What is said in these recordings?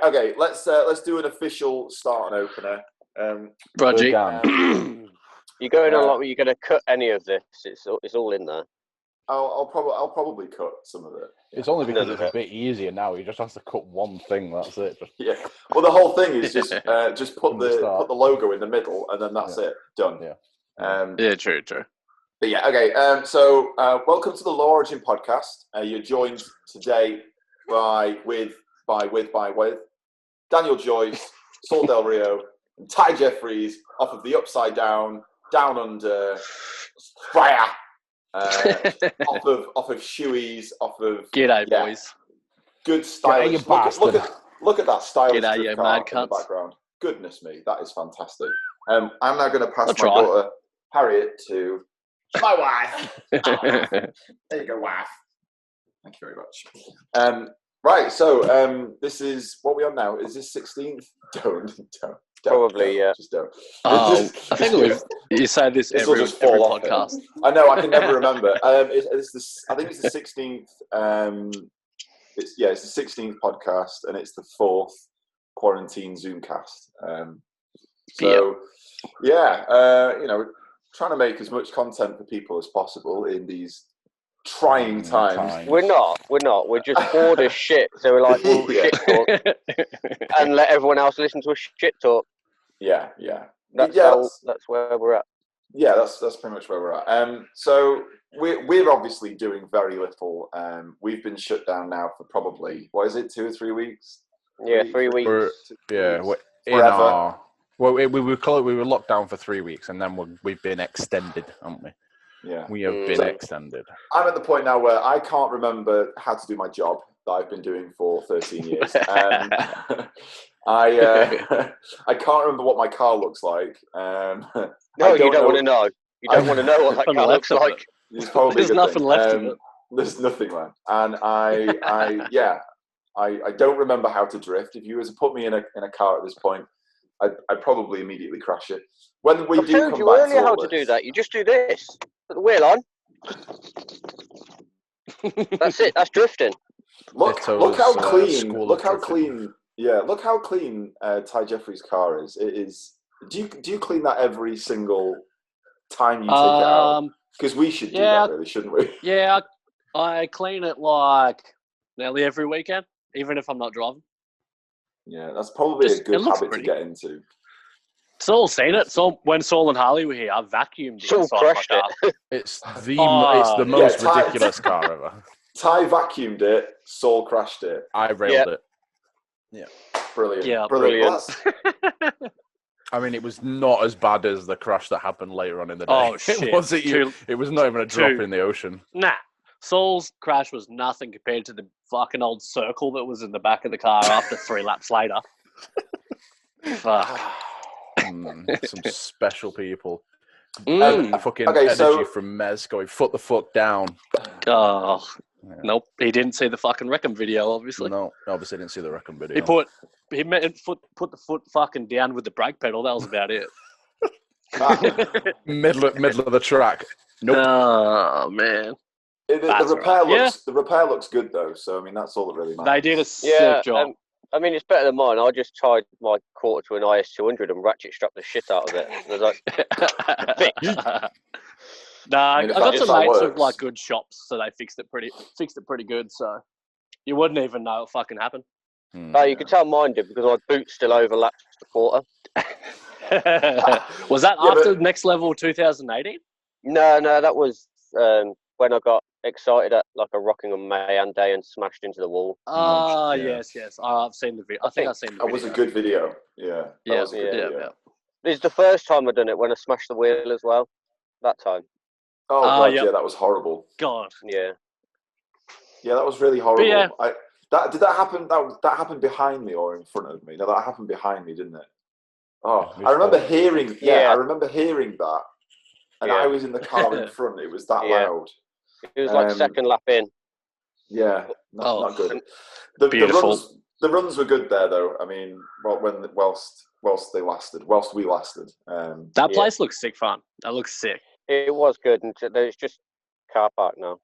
Okay. Let's do an official start and opener. Roger. You're going on like you're going to cut any of this. It's all in there. I'll probably cut some of it. It's only because it's a bit easier now. You just have to cut one thing. That's it. Yeah. Well, the whole thing is just put the logo in the middle, and then that's it. Done. Yeah. True. But yeah. Okay. So welcome to the LowOrigin podcast. You're joined today with Daniel Joyce, Saule Del Rio, and Tye Jefferies off of the Upside Down Under Fire. off of shoeies, off of G'day, boys. Good stylish. Look at that stylish car in the background. Goodness me, that is fantastic. I'm now going to pass my daughter Harriet to my wife. There you go, wife. Thank you very much. Right, so this is what we're on now. Is this 16th? Don't. Probably, yeah. Just don't. I think you say this every podcast. I know, I can never remember. I think it's the 16th. It's the 16th podcast, and it's the 4th quarantine Zoomcast. Trying to make as much content for people as possible in these trying times. We're not. We're just bored as shit. So we're like, shit talk, and let everyone else listen to a shit talk. Yeah. That's where we're at. Yeah, that's pretty much where we're at. So we're obviously doing very little. We've been shut down now for probably 2 or 3 weeks. Yeah, 3 weeks. Forever. We were locked down for 3 weeks, and then we've been extended, haven't we? Yeah, we have been extended. I'm at the point now where I can't remember how to do my job that I've been doing for 13 years. I can't remember what my car looks like. No, you don't want to know. You don't want to know what that car looks like. There's nothing left of it. There's nothing left, and I don't remember how to drift. If you were to put me in a car at this point, I'd probably immediately crash it. When we I told you earlier how to do that. You just do this. Put the wheel on. That's it. That's drifting. Look how clean. Yeah, look how clean Tye Jefferies' car is. It is. Do you clean that every single time you take it out? Because we should do that, really, shouldn't we? Yeah, I clean it like nearly every weekend, even if I'm not driving. Yeah, that's probably a good habit to get into. Saul seen it. So when Saul and Harley were here, I vacuumed it. Saul crushed it. It's the most ridiculous car ever. Tye vacuumed it. Saul crashed it. I railed it. Yeah. Brilliant. Yeah, brilliant. I mean, it was not as bad as the crash that happened later on in the day. Oh, shit. It was not even a drop in the ocean. Nah. Saul's crash was nothing compared to the fucking old circle that was in the back of the car after 3 laps later. Fuck. Some special people. Fucking energy from Mez going, foot the fuck down. Oh. Yeah. Nope, he didn't see the fucking Wreckham video, obviously. No, obviously didn't see the Wreckham video. He put the foot fucking down with the brake pedal. That was about it. middle of the track. Nope. Oh man. The repair looks good though. So I mean, that's all that really matters. They did a sick job. I mean, it's better than mine. I just tied my quarter to an IS200 and ratchet strapped the shit out of it. I was like, fixed. Nah, I got some mates with like good shops, so they fixed it pretty good. So you wouldn't even know what fucking happened. You could tell mine did because my boot still overlapped the quarter. Was that after Next Level 2018? No, that was when I got excited at like a Rockingham Mayan day and smashed into the wall. Oh, yes. I've seen the video. I think I've seen the video. That was a good video. Yeah. Yeah. It's the first time I've done it when I smashed the wheel as well. That time. Oh, God, yeah, that was horrible. God. Yeah. Yeah, that was really horrible. Yeah. Did that happen? That happened behind me or in front of me? No, that happened behind me, didn't it? Oh, I remember hearing. Yeah, I remember hearing that, and I was in the car in front. It was that loud. It was like second lap in. Yeah, not good. Beautiful. The runs were good there, though. I mean, whilst we lasted. That place looks sick fun. That looks sick. It was good, and there's just car park now.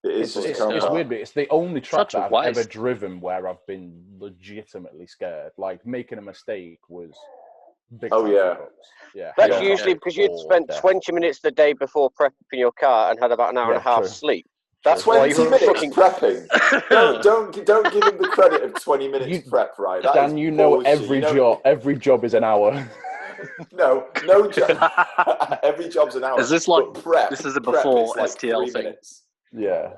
It's weird, but it's the only track that I've ever driven where I've been legitimately scared. Like, making a mistake was big. Oh, yeah. Yeah. That's usually because you'd spent 20 minutes the day before prepping your car and had about an hour and a half sleep. That's 20 minutes prepping. Don't give him the credit of 20 minutes prep, right? That Dan, you know every job is an hour. No job. Every job's an hour. Is this like prep? This is a before like STL thing. Minutes. Yeah.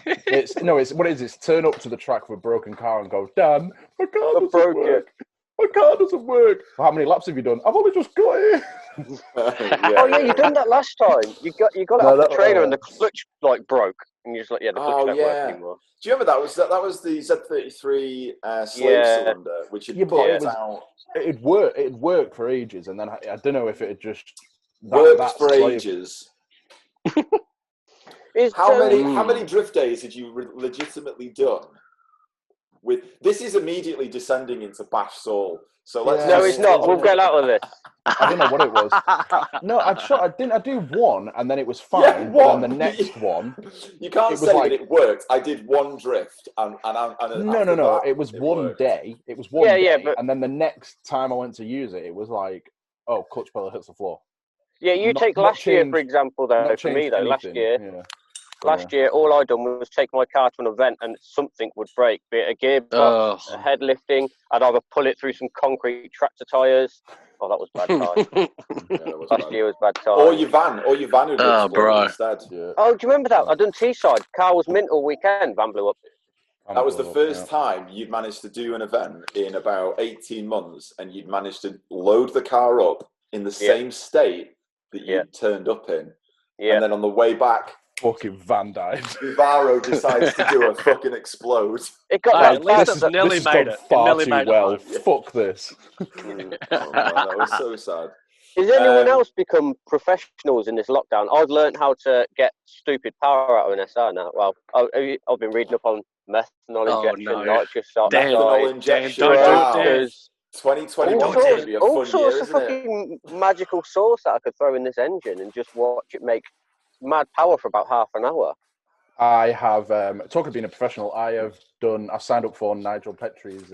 It's what it is. It's turn up to the track with a broken car and go, Dan, my car doesn't work. My car doesn't work. How many laps have you done? I've only just got it. You done that last time. You got it off the trailer and the clutch broke, and you're just like, the clutch don't work anymore. Do you remember that was the Z33 slave cylinder, which had popped out. It worked for ages, and then I don't know if it had just worked for ages. How many drift days had you legitimately done? This is immediately descending into Bash Saule. So let's. No, it's not. We'll get out of this. I don't know what it was. No, I do one, and then it was fine. Yeah, and then the next one, you can't say that it worked. I did one drift, and no. It was one day. It was one day, and then the next time I went to use it, it was like, oh, clutch pedal hits the floor. Yeah, you take last year for example, though. For me, though, last year, all I done was take my car to an event and something would break, be it a gearbox, a head lifting. I'd either pull it through some concrete tractor tyres. Oh, that was bad time. Last year was bad time. Or your van would explode instead. Yeah. Oh, do you remember that? I done Teesside. Car was mint all weekend. Van blew up. That was the first time you'd managed to do an event in about 18 months, and you'd managed to load the car up in the same state that you turned up in. Yeah. And then on the way back, fucking van died. Varo decides to do a fucking explode. It got this nearly made it. Far too well. Fuck this. That was so sad. Has anyone else become professionals in this lockdown? I've learned how to get stupid power out of an SR now. Well, I've been reading up on methanol injection, nitrous oxide, methanol injection. Don't do 2021 is going to be a fun year, all sorts of isn't it? fucking magical sauce that I could throw in this engine and just watch it make mad power for about half an hour. I have, talking of being a professional, I've signed up for Nigel Petrie's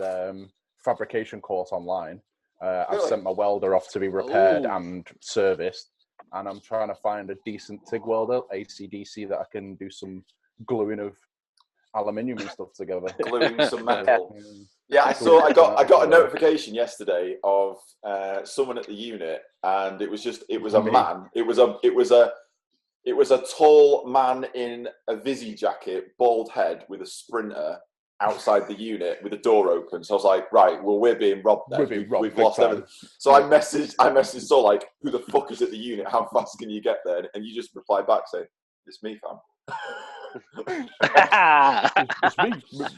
fabrication course online. I've sent my welder off to be repaired and serviced, and I'm trying to find a decent TIG welder, AC/DC, that I can do some gluing of aluminium and stuff together. Gluing some metal. Yeah, I got a notification yesterday of someone at the unit, and it was a man. It was a tall man in a Visi jacket, bald head, with a Sprinter outside the unit with the door open. So I was like, right, well, we're being robbed then. We've lost everything. So I messaged Saule, like, who the fuck is at the unit? How fast can you get there? And you just replied back saying, it's me, fam. It's me.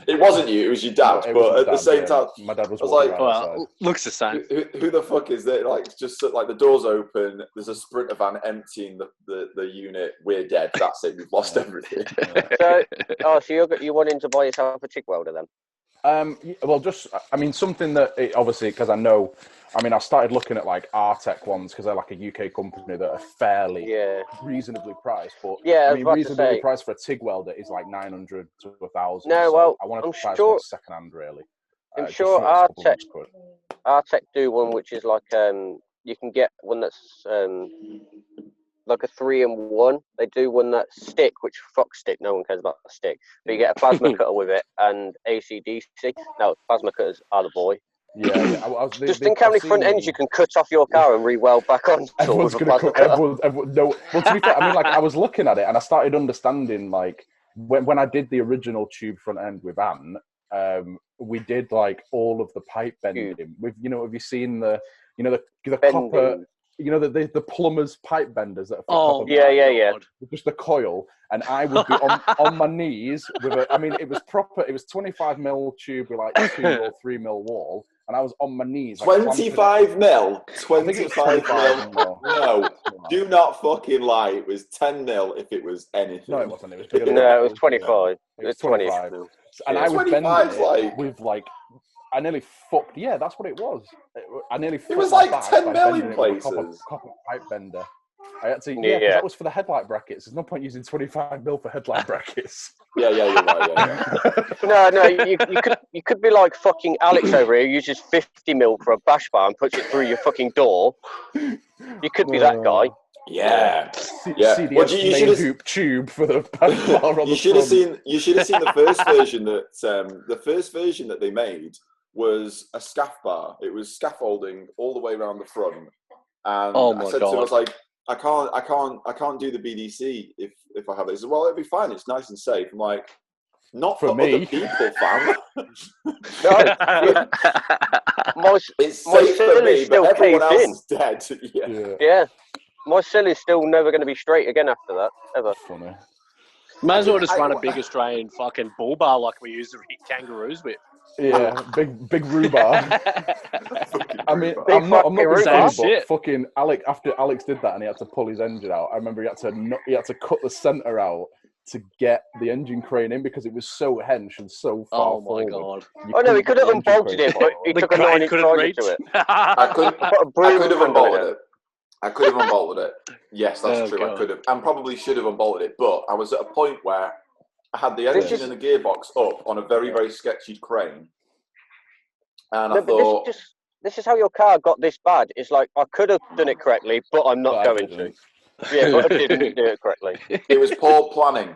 It wasn't you, it was your dad. But at the same time, my dad was like, well, looks the same. Who the fuck is there? Like, just like the doors open, there's a Sprinter van emptying the unit. We're dead. That's it. We've lost everything. So you wanting to buy yourself a TIG welder then? Well, something that obviously, because I started looking at like Haltech ones because they're like a UK company that are fairly reasonably priced. But reasonably priced for a TIG welder is like 900 to 1,000. No, well, I want to try one second hand really. I'm sure Haltech do one which is like you can get one that's like a 3-in-1. They do one that's stick, which fuck stick. No one cares about a stick. But you get a plasma cutter with it and AC/DC. No, plasma cutters are the boy. Yeah. Just think how many front ends you can cut off your car and re-weld back on. Everyone's going to cut. No. Well, to be fair, I was looking at it and I started understanding, like, when I did the original tube front end with Anne, we did like all of the pipe bending. With have you seen the copper? The plumber's pipe benders that are just the coil, and I would be on my knees with it was proper. It was 25 mil tube with like 2 or 3 mil wall, and I was on my knees. 25 mil. 25 mil. No, do not fucking lie. It was 10 mil if it was anything. No, it wasn't. It was bigger than it was 25. It was 25. And I was bending it with like. I nearly fucked. Yeah, that's what it was. I nearly. It was like 10 mil in places. Copper pipe bender. I had to, because that was for the headlight brackets. There's no point using 25mm for headlight brackets. Yeah, you're right. No, you could be like fucking Alex over here, who uses 50mm for a bash bar and puts it through your fucking door. You could be that guy. Yeah. CDS main hoop tube for the bash bar on you should have seen the first version that they made was a scaff bar. It was scaffolding all the way around the front. And I said to him, I was like, I can't do the BDC if I have it. He said, well, it'll be fine. It's nice and safe. I'm like, not for me. Other people, fam. It's safe for me, but everyone else is dead. Yeah. My sill is still never going to be straight again after that, ever. Funny. Might as well just run a big Australian fucking bull bar like we used to hit kangaroos with. Yeah, big rhubarb. I mean, I'm not being funny, but fucking Alex, after Alex did that and he had to pull his engine out, I remember he had to cut the centre out to get the engine crane in because it was so hench and so far forward. Oh my god! No, he could have unbolted it, but he took a 9-inch riser to it. I could have unbolted it. I could have unbolted it. Yes, that's true. God. I could have, and probably should have unbolted it. But I was at a point where I had the engine and the gearbox up on a very, very sketchy crane, and I thought, this is how your car got this bad. It's like I could have done it correctly, but I'm not going to. Yeah, but I didn't do it correctly. It was poor planning.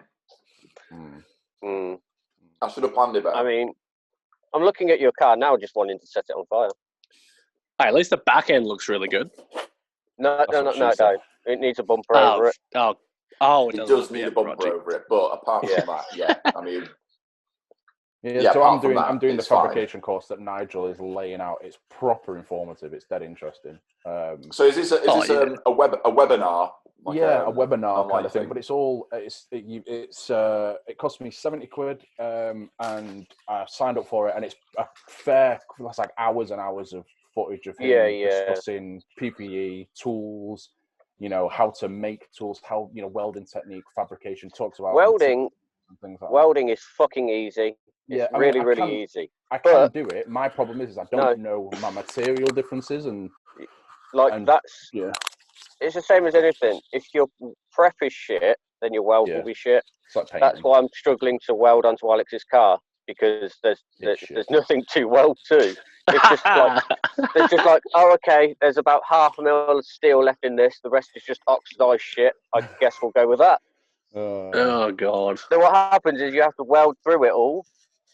I should have planned it better. I mean, I'm looking at your car now, just wanting to set it on fire. Hey, at least the back end looks really good. No. It needs a bumper over it. It does need a bumper over it, but apart from that, I mean. So I'm doing the fabrication course that Nigel is laying out. It's proper informative. It's dead interesting. So is this a webinar? Like a webinar kind of thing. But it cost me £70, and I signed up for it, and it's a that's like hours and hours of footage of him discussing PPE, tools, how to make tools, how welding technique, fabrication, talks about welding. Things like welding is fucking easy. It's really easy. I can do it. My problem is I don't know my material differences that's it's the same as anything. If your prep is shit, then your weld will be shit. That's why I'm struggling to weld onto Alex's car, because there's nothing to weld to. It's just like, oh, okay, there's about 0.5 mil of steel left in this. The rest is just oxidized shit. I guess we'll go with that. Oh, God. So what happens is you have to weld through it all,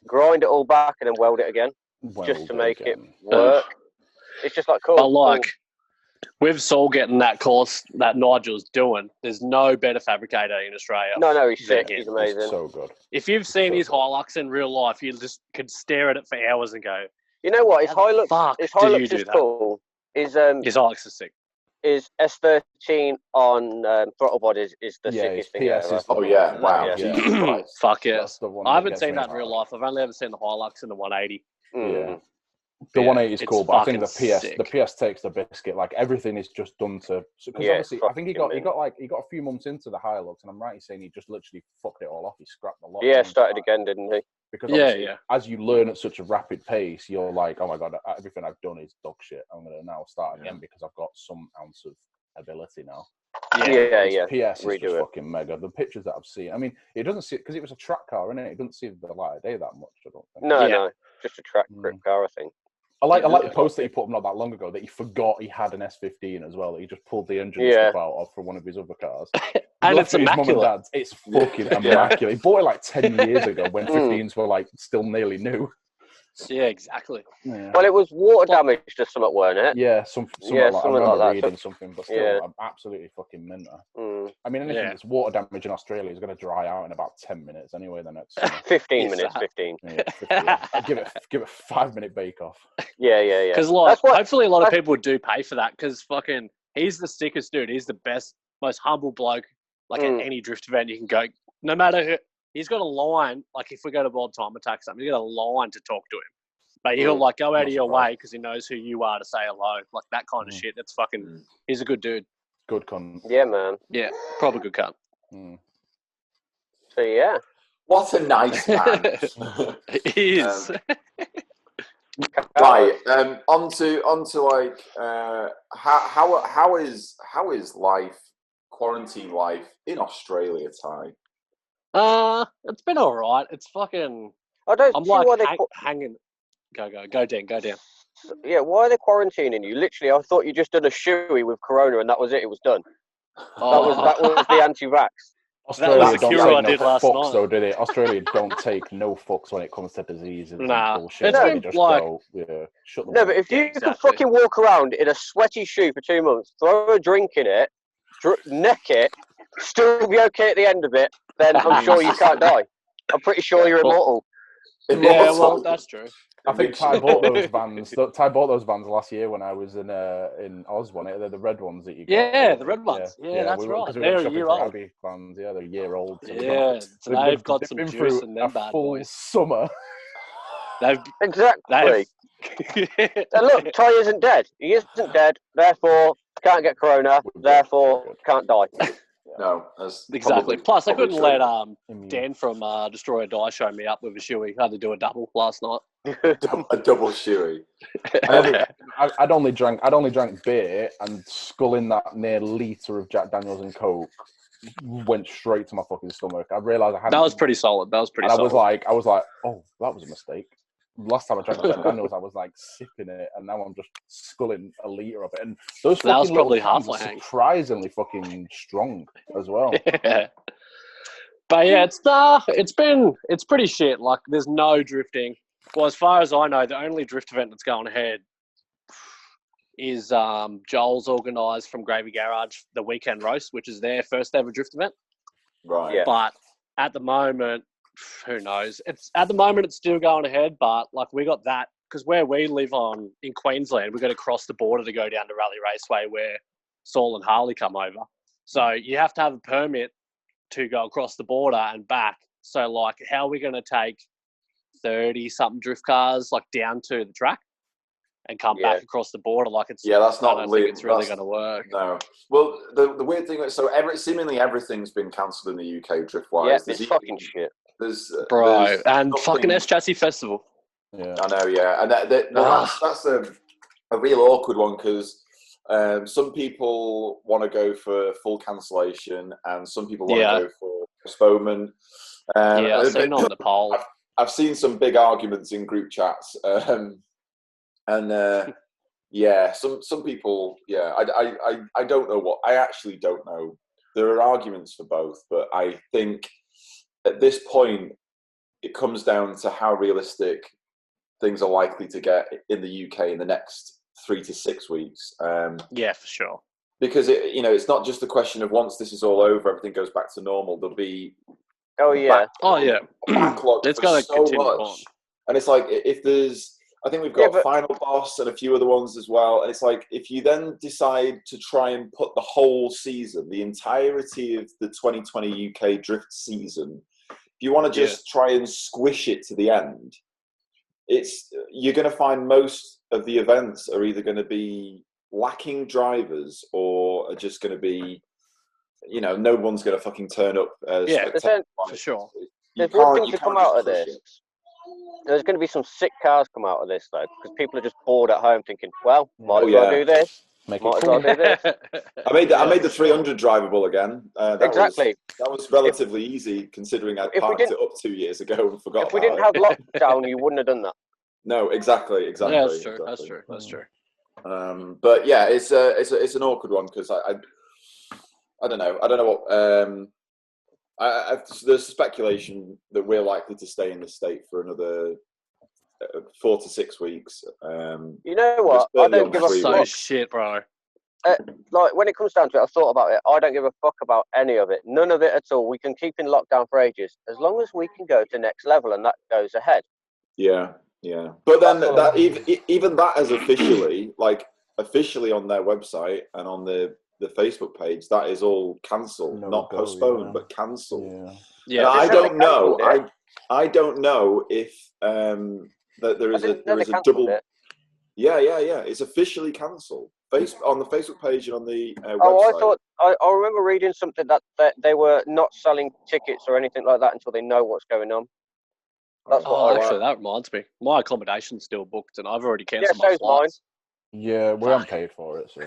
grind it all back, and then weld it again, just to make it work. It's just like, cool. But with Saule getting that course that Nigel's doing, there's no better fabricator in Australia. No, he's sick. He's amazing. He's so good. If you've seen his Hilux in real life, you just could stare at it for hours and go, you know what? His Hilux is cool. His Hilux is sick. His S13 on throttle bodies is the sickest thing ever. Wow. Yeah. Fuck yes. I haven't seen that in real life. I've only ever seen the Hilux and the 180. Yeah. The 180 is cool, but I think the PS takes the biscuit. Like everything is just done to. Because obviously, I think he got a few months into the Hilux, and I'm right in saying he just literally fucked it all off. He scrapped the lot. Yeah, started again, didn't he? Because as you learn at such a rapid pace, you're like, oh my god, everything I've done is dog shit. I'm gonna now start again because I've got some ounce of ability now. PS is just fucking mega. The pictures that I've seen, I mean, it doesn't see because it was a track car, isn't it? It doesn't see the light of day that much. I don't think. No, just a track grip car, I think. I like the post that he put up not that long ago that he forgot he had an S15 as well. That he just pulled the engine stuff out of from one of his other cars. And it's immaculate. It's fucking immaculate. He bought it like 10 years ago when 15s were like still nearly new. Yeah, exactly. Yeah. Well, it was water damage to something, weren't it? Yeah, something like that. I remember reading something, but still, I'm absolutely fucking minter. I mean, anything that's water damage in Australia is going to dry out in about 10 minutes anyway. The next 15 minutes, 15. Yeah, 15. give it 5-minute bake off. Yeah. Because hopefully a lot of people do pay for that because fucking he's the sickest dude. He's the best, most humble bloke. Like at any drift event you can go, no matter who. He's got a line, like if we go to World Time Attack something, he's got a line to talk to him. But he'll like go out of your way because he knows who you are to say hello. Like that kind of shit. That's fucking, he's a good dude. Good cunt. Yeah, man. Yeah, probably good cunt. So yeah. What a nice man. He is. Right, onto like how is life quarantine life in Australia, Tye? It's been all right. It's fucking. I'm see like why hanging. Go down. Yeah, why are they quarantining you? Literally, I thought you just done a shoey with Corona and that was it. It was done. That was the anti-vax. Australia that was the don't cure take I no did last fucks, night. though, did it? Australia don't take no fucks when it comes to diseases and bullshit. It's They just go, shut them but if you can fucking walk around in a sweaty shoe for 2 months, throw a drink in it, neck it, still be okay at the end of it, then I'm sure you can't die. I'm pretty sure you're immortal. Yeah, well, that's true. I think Tye bought those vans. Tye bought those vans last year when I was in Oz. They're the red ones that you got. Yeah, the red ones. Yeah, that's right. They're a year old. Vans. Yeah, they're a year old. So so they've got some juice in them bad boys. Summer. Exactly. And look, Tye isn't dead. He isn't dead. Therefore, can't get Corona. Therefore, can't die. No, that's exactly. Plus, I couldn't let Dan from Destroy or Die show me up with a shoey. I had to do a double last night. A double shoey. I'd only drank beer, and sculling that near litre of Jack Daniels and Coke went straight to my fucking stomach. I realised I had that was pretty solid. I was like, oh, that was a mistake. Last time I drank Jack Daniels, I was like sipping it, and now I'm just sculling a litre of it. And those fucking little cans are surprisingly fucking strong as well. Yeah. But yeah, it's pretty shit. Like, there's no drifting. Well, as far as I know, the only drift event that's going ahead is Joel's organised from Gravy Garage the Weekend Roast, which is their first ever drift event. Right. Yeah. But at the moment, who knows? It's still going ahead, but like we got that because where we live in Queensland, we've got to cross the border to go down to Rally Raceway where Saule and Harley come over. So you have to have a permit to go across the border and back. So like, how are we going to take 30-something drift cars like down to the track and come back across the border? Like it's that's not. I don't think it's really going to work. No. Well, the weird thing is, so seemingly everything's been cancelled in the UK drift wise. Yeah, it's fucking shit. There's and fucking S Chassis Festival. Yeah, I know. Yeah, and that's a real awkward one because some people want to go for full cancellation and some people want to go for postponement. I've seen on the poll. I've seen some big arguments in group chats, some people. Yeah, I don't know what. I actually don't know. There are arguments for both, but I think at this point it comes down to how realistic things are likely to get in the UK in the next 3 to 6 weeks. Yeah, for sure. Because it's not just a question of once this is all over, everything goes back to normal. There'll be backlog. It's going to continue on. And it's like if there's, I think we've got Final Boss and a few other ones as well. And it's like if you then decide to try and put the whole season, the entirety of the 2020 UK drift season, if you want to just try and squish it to the end, you're going to find most of the events are either going to be lacking drivers or are just going to be, no one's going to fucking turn up. For sure. There's one thing to come out of this. There's going to be some sick cars come out of this, though, because people are just bored at home thinking, well, might as well do this. Might as well do this. I made the 300 drivable again. That was relatively easy, considering I parked it up 2 years ago and forgot. If we didn't have lockdown, you wouldn't have done that. No, exactly. Yeah, that's true. Exactly. That's true. But yeah, it's an awkward one because I don't know. I don't know what. There's speculation that we're likely to stay in the state for another 4 to 6 weeks. You know what? I don't give a fuck. Shit, bro. Like when it comes down to it, I've thought about it. I don't give a fuck about any of it. None of it at all. We can keep in lockdown for ages as long as we can go to next level, and that goes ahead. Yeah. Yeah, but then even that is officially on their website and on the Facebook page, that is all cancelled, not postponed, but cancelled. Yeah. I don't know. I don't know if that there is a double. Yeah. It's officially cancelled. On the Facebook page and on the website. I remember reading something that they were not selling tickets or anything like that until they know what's going on. That's that reminds me. My accommodation's still booked, and I've already cancelled my flights. Yeah, we haven't paid for it, so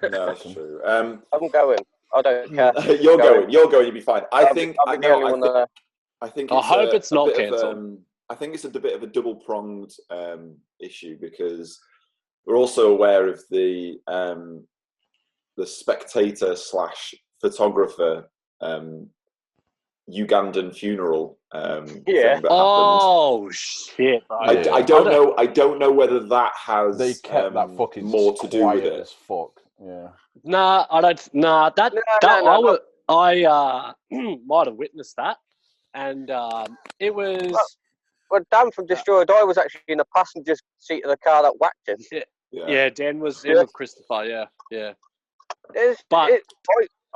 no, that's true. I'm going. I don't care. You're going. You'll be fine. I think. I think. I hope it's not cancelled. I think it's a bit of a double-pronged issue, because we're also aware of the spectator/photographer Ugandan funeral thing that happened. Oh shit! I don't know whether that has they kept that fucking more to do with it. As fuck. Yeah. Nah, I don't. Nah, I might have witnessed that, and it was. Well, Dan from Destroyed Eye was actually in the passenger seat of the car that whacked him. Yeah, Dan was in with Christopher. Yeah.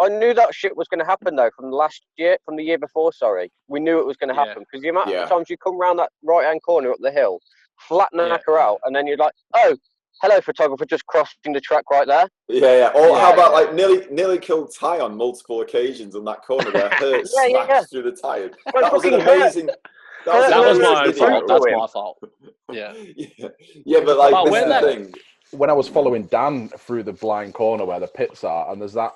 I knew that shit was going to happen though from the year before. Sorry, we knew it was going to happen because the amount of times you come around that right-hand corner up the hill, flatten the knacker out, and then you're like, oh, hello, photographer, just crossing the track right there. Yeah. Or how about like nearly killed Tye on multiple occasions on that corner where Hurt smashed through the tire. That was an amazing. That was my fault. That's my fault. Yeah. Yeah, but like this is the thing. When I was following Dan through the blind corner where the pits are, and there's that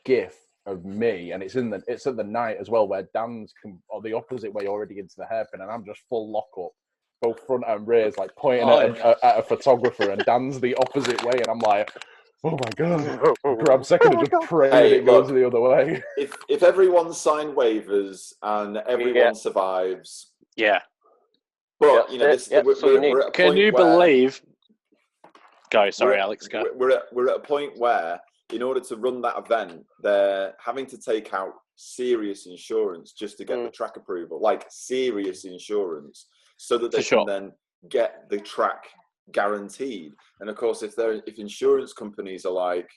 GIF of me, and it's at the night as well, where Dan's the opposite way already into the hairpin, and I'm just full lock up, both front and rears, like pointing at a photographer, and Dan's the opposite way, and I'm like, oh my god! Grab a second and just pray that it goes the other way. If everyone signed waivers and everyone survives, but you know, we're at a can you believe? Go, sorry, Alex. Go. We're at a point where, in order to run that event, they're having to take out serious insurance just to get the track approval, like serious insurance, so that they can then get the track guaranteed. And of course, if insurance companies are like,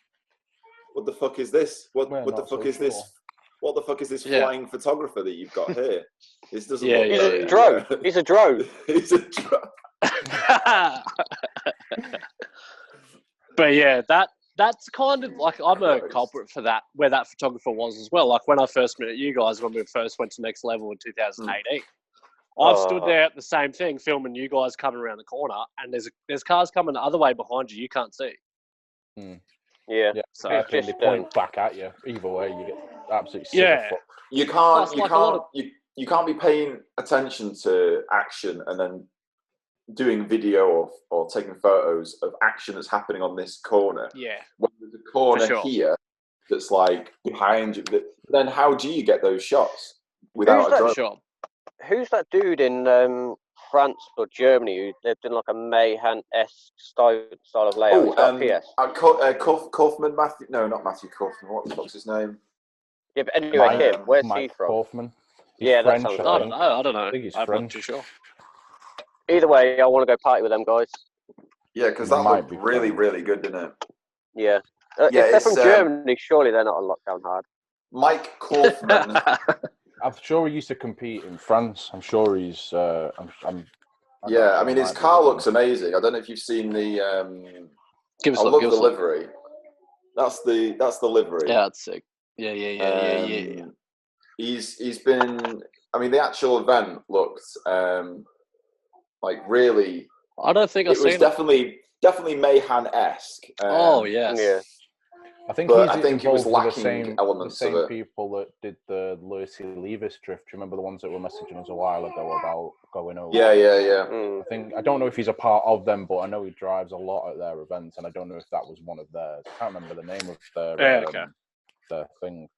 "What the fuck is this? What the fuck is this? What the fuck is this flying photographer that you've got here? This doesn't look He's a drone. He's a drone. He's a drone." But yeah, that's kind of like, I'm a culprit for that, where that photographer was as well. Like when I first met you guys, when we first went to Next Level in 2018, I've stood there at the same thing, filming you guys coming around the corner, and there's cars coming the other way behind you can't see. Yeah. So they point back at you. Either way, you get absolutely sick. You can't be paying attention to action and then doing video or taking photos of action that's happening on this corner. Yeah. When there's a corner here that's like behind you, then how do you get those shots without a drone? Who's that dude in France or Germany who lived in like a Mayhan-esque style of layout? Kaufman, Matthew? No, not Matthew Kaufman. What the fuck's his name? Yeah, but anyway, where's he from? Kaufman. French, that sounds right. I don't know. I think he's I'm French. not too sure. Either way, I want to go party with them guys. Yeah, because that looked really, really good, didn't it? Yeah. If they're from Germany, surely they're not on lockdown hard. Mike Kaufman. I'm sure he used to compete in France. I'm sure he's. I mean, his car looks amazing. I don't know if you've seen the. I love the livery. That's the livery. Yeah, that's sick. Yeah. He's been. I mean, the actual event looked like really. I don't think I've seen it. It was definitely Mayhan-esque. Yeah. I think he was lacking the same people that did the Lucy Levis drift. Do you remember the ones that were messaging us a while ago about going over? Yeah. I don't know if he's a part of them, but I know he drives a lot at their events, and I don't know if that was one of theirs. I can't remember the name of the thing.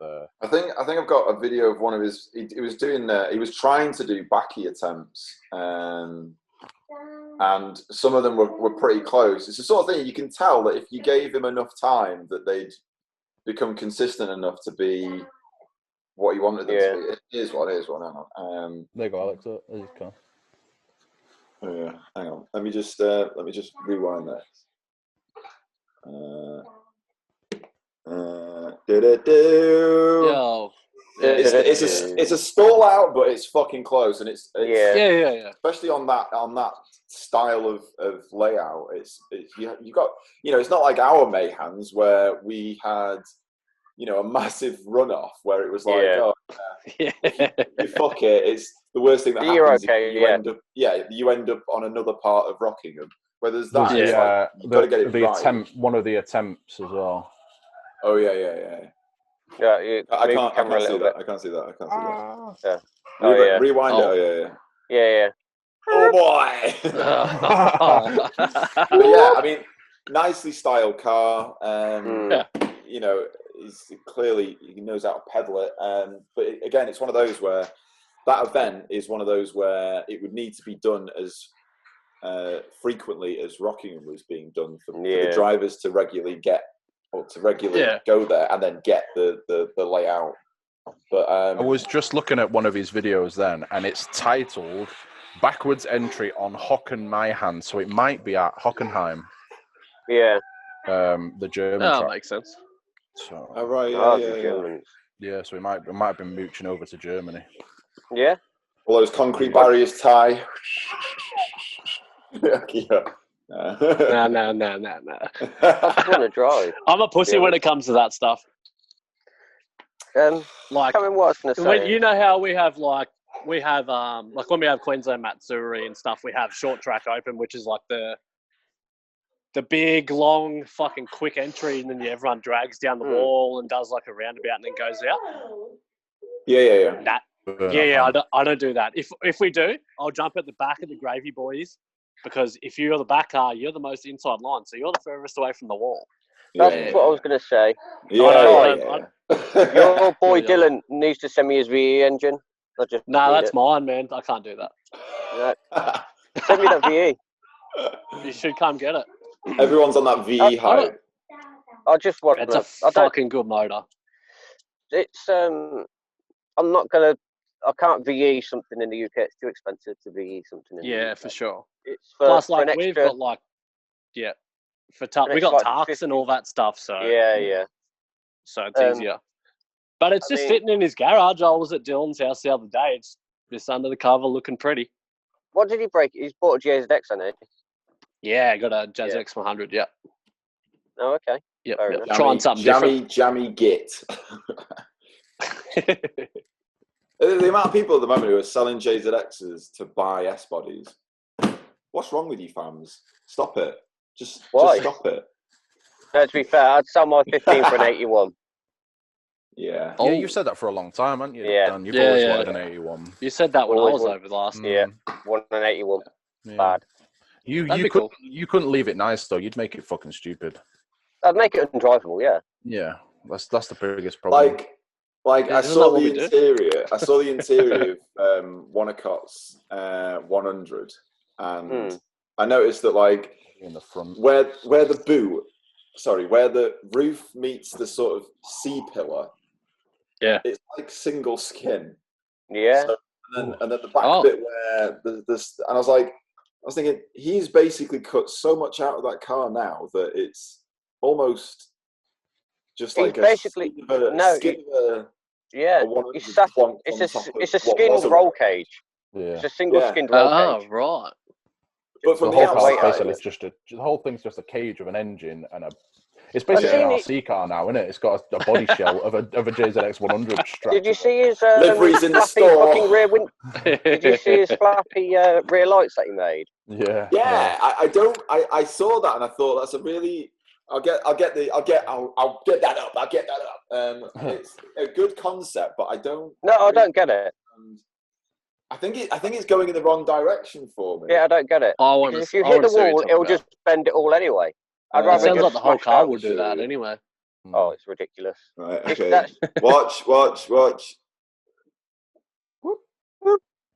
I think I've got a video of one of his. He was doing. He was trying to do backy attempts, and some of them were pretty close. It's the sort of thing you can tell that if you gave him enough time, that they'd become consistent enough to be what you wanted them to be. Here's one. Hang on. There you go, Alex. There you go. Yeah, hang on. Let me just rewind that. It's a stall out, but it's fucking close, and it's yeah. Especially on that style of layout, it's you got, you know, it's not like our Mayhans where we had, you know, a massive runoff where it was like, you fuck it, it's the worst thing that happens. You end up on another part of Rockingham where there's that. Like, you got to get it right. One of the attempts as well. Oh yeah. Yeah, I can't see that. I can't see that. Yeah. Rewind it. Oh, yeah. Oh boy. Yeah, I mean, nicely styled car. You know, he's clearly he knows how to pedal it. But again, it's one of those where that event is one of those where it would need to be done as frequently as Rockingham was being done for the drivers to regularly go there and then get the layout. But I was just looking at one of his videos then, and it's titled "Backwards Entry on Hockenheim," so it might be at Hockenheim. Yeah. The German track. Makes sense. So, yeah. So we might have been mooching over to Germany. Yeah. All those concrete barriers, Tye. No. I just want to drive. I'm a pussy when it comes to that stuff. Like, what I was going to say. You know how we have like when we have Queensland Matsuri and stuff, we have short track open, which is like the big, long, fucking quick entry, and then everyone drags down the wall and does like a roundabout and then goes out. Yeah. I don't do that. If we do, I'll jump at the back of the gravy boys, because if you're the back car, you're the most inside line, so you're the furthest away from the wall. That's what I was going to say. Your boy Dylan needs to send me his VE engine. That's mine, man. I can't do that. Send me that VE. You should come get it. Everyone's on that VE hype. I just want. It's a fucking good motor. It's I'm not gonna. I can't VE something in the UK. It's too expensive to VE something in the UK. For sure. It's plus like we've got like we got Tarks and all that stuff. So so it's easier. But it's just sitting in his garage. I was at Dylan's house the other day. It's just under the cover, looking pretty. What did he break? He's bought a JZX, hasn't he? Yeah, I got a JZX 100. Yeah. Oh, okay. Yep. Trying something different. Jammy git. The amount of people at the moment who are selling JZXs to buy S bodies. What's wrong with you, fans? Stop it. Just stop it. No, to be fair, I'd sell my 15 for an 81. Yeah. Yeah, you've said that for a long time, haven't you? Yeah. Dan? You've always wanted an 81. You said that when I was over last. Yeah. Wanted an 81. Yeah. Bad. You couldn't leave it nice though. You'd make it fucking stupid. I'd make it undrivable. Yeah. Yeah. That's the biggest problem. Like I saw the interior. I saw the interior of Wannacott's 100, and I noticed that like in the front where the roof meets the sort of C pillar. Yeah, it's like single skin. Yeah, so, and then the back bit where this, and I was thinking he's basically cut so much out of that car now that it's almost just like it's a skin roll cage. Yeah, it's a single skinned roll cage. Oh, right. But from the whole car basically the whole thing's just a cage of an engine and it's basically an RC car now, isn't it? It's got a body shell of a JZX 100 strap. Did you see his liveries in the store? Rear Did you see his flappy rear lights that he made? Yeah. I saw that and I thought that's a really. I'll get that up. It's a good concept, but I don't. No, I don't get it. I think it's going in the wrong direction for me. Yeah, I don't get it. If you hit the wall, it'll just bend it all anyway. It sounds like the whole car will do that anyway. Oh, it's ridiculous. Right, okay. Watch.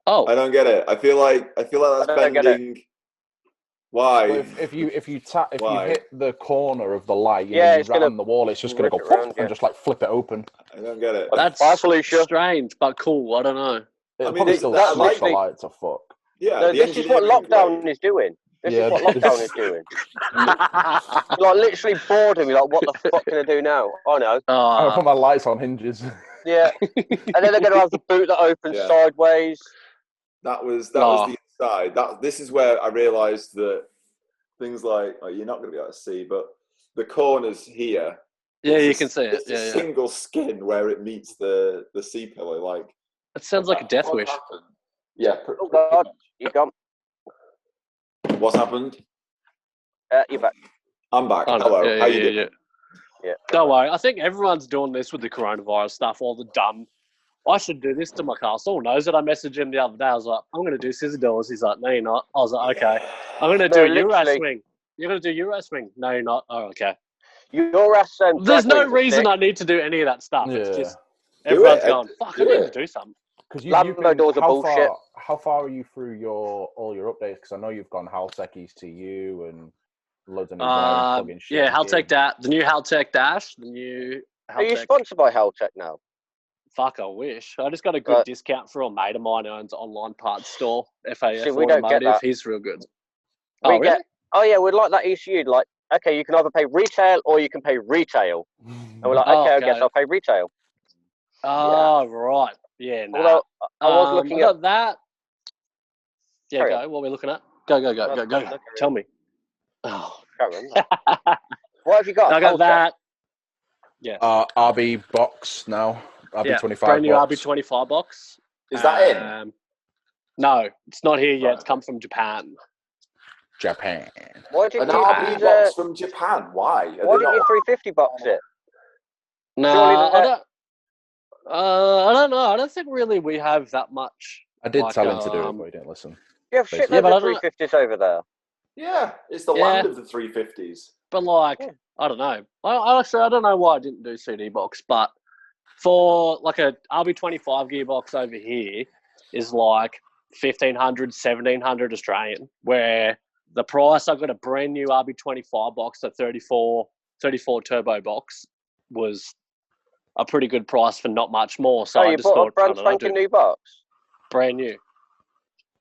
Oh, I don't get it. I feel like that's bending. Why? Well, if you hit the corner of the light, you ram the wall, it's just going to go around, and just like flip it open. I don't get it. That's strange, but cool. I don't know. I mean, that lights the light to fuck. Yeah, no, this is what lockdown is doing. This is what lockdown is doing. Like literally bored of me. Like, what the fuck can I do now? I know. I'm gonna put my lights on hinges. Yeah, and then they're gonna have the boot that opens sideways. That was the inside. This is where I realised that things like you're not gonna be able to see, but the corners here. Yeah, you can see it. It's a single skin where it meets the C pillar. Like it sounds like a death wish. Happened. Yeah. Oh God, you gone? What's happened? You're back. I'm back. Hello. How you doing? Yeah. Don't worry. I think everyone's doing this with the coronavirus stuff. All the dumb. I should do this to my car. Saul knows it. I messaged him the other day. I was like, I'm going to do scissor doors. He's like, no, you're not. I was like, okay. I'm going to do a Euro swing. You're going to do Euro swing? No, you're not. Oh, okay. Your ass. There's no reason I need to do any of that stuff. Yeah. It's just everyone's going, fuck, I need to do something. Because Lambo doors are bullshit. How far are you through all your updates? Because I know you've gone Haltech ECU and loads of new plug-in shit. Yeah, Haltech the new Haltech Dash, the new Haltech. Are you sponsored by Haltech now? Fuck, I wish. I just got a good discount for a mate of mine who owns an online parts store, FAF See, we don't get that. He's real good. Really? Yeah, we'd like that ECU. Like, okay, you can either pay retail or you can pay retail. And we're like, okay, I guess I'll pay retail. Oh, right. Yeah, no. Although, I was looking at that. Yeah, go. What are we looking at? Go. Tell me. Oh. Can't remember. What have you got? I got that. Yeah. RB box now. RB25 brand new box. RB25 box. Is that in? No, it's not here yet. It's come from Japan. Why did An RB box from Japan? Why? Why didn't you 350 box it? No, I don't know. I don't think really we have that much. I did tell him to do it, but he didn't listen. You have shit loads of 350s over there. Yeah, it's the land of the 350s. But I don't know. I don't know why I didn't do CD box, but for like a RB25 gearbox over here is like 1,500, 1,700 Australian, where the price I got a brand new RB25 box, a 34 turbo box, was a pretty good price for not much more. So I just bought thought, a brand spanking new box? Brand new.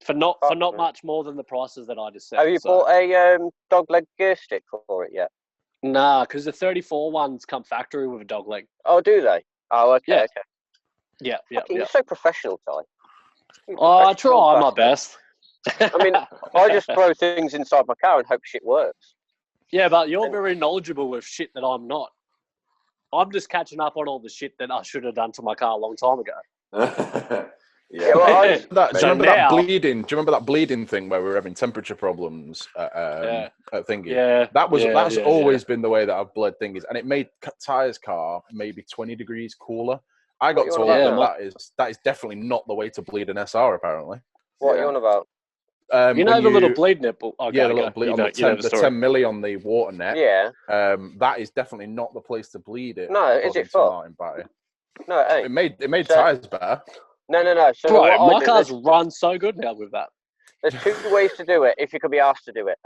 For not much more than the prices that I just said. Have you bought a dog leg gear stick for it yet? Nah, because the 34 ones come factory with a dog leg. Oh, do they? Oh, okay, okay. Yeah. You're so professional, Ty. I try my best. I mean, I just throw things inside my car and hope shit works. Yeah, but you're very knowledgeable with shit that I'm not. I'm just catching up on all the shit that I should have done to my car a long time ago. Yeah, well, do you remember that bleeding? Do you remember that bleeding thing where we were having temperature problems at thingy? Yeah, that's always been the way that I've bled thingies, and it made Tyre's car maybe 20 degrees cooler. I got told that is definitely not the way to bleed an SR. Apparently, what are you on about? You know the little bleed nipple. Okay, the little bleed on the 10 milli on the water net. Yeah. That is definitely not the place to bleed it. No, is it for? No, it ain't. It made tires better. No. So bro, my car's run so good now with that. There's two ways to do it if you could be asked to do it.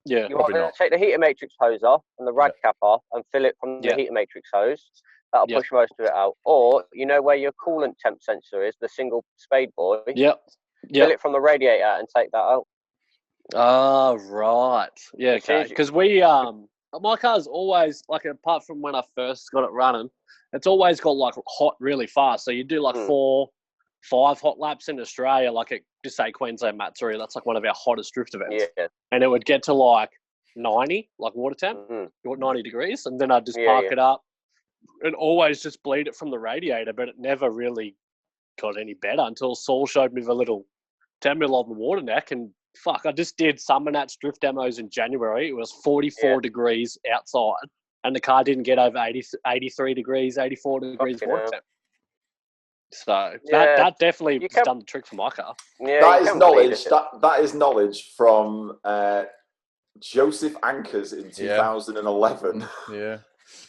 You want to take the heater matrix hose off and the rad cap off and fill it from the heater matrix hose. That'll push most of it out. Or, you know where your coolant temp sensor is, the single spade boy? Yep. Fill it from the radiator and take that out. Oh, right. Yeah, okay. Because my car's always, like, apart from when I first got it running, it's always got, like, hot really fast. So you do, like, 4-5 hot laps in Australia, like at, just say, Queensland Matsuri. That's, like, one of our hottest drift events. Yeah. And it would get to, like, 90, like water temp, 90 degrees. And then I'd just park it up and always just bleed it from the radiator. But it never really got any better until Saul showed me the little 10 mil on the water neck. And, fuck, I just did Summer Nats drift demos in January. It was 44 degrees outside. And the car didn't get over 83 degrees, 84 degrees water temp. So that definitely has done the trick for my car. Yeah, that is knowledge. That is knowledge from Joseph Ankers in 2011. Yeah.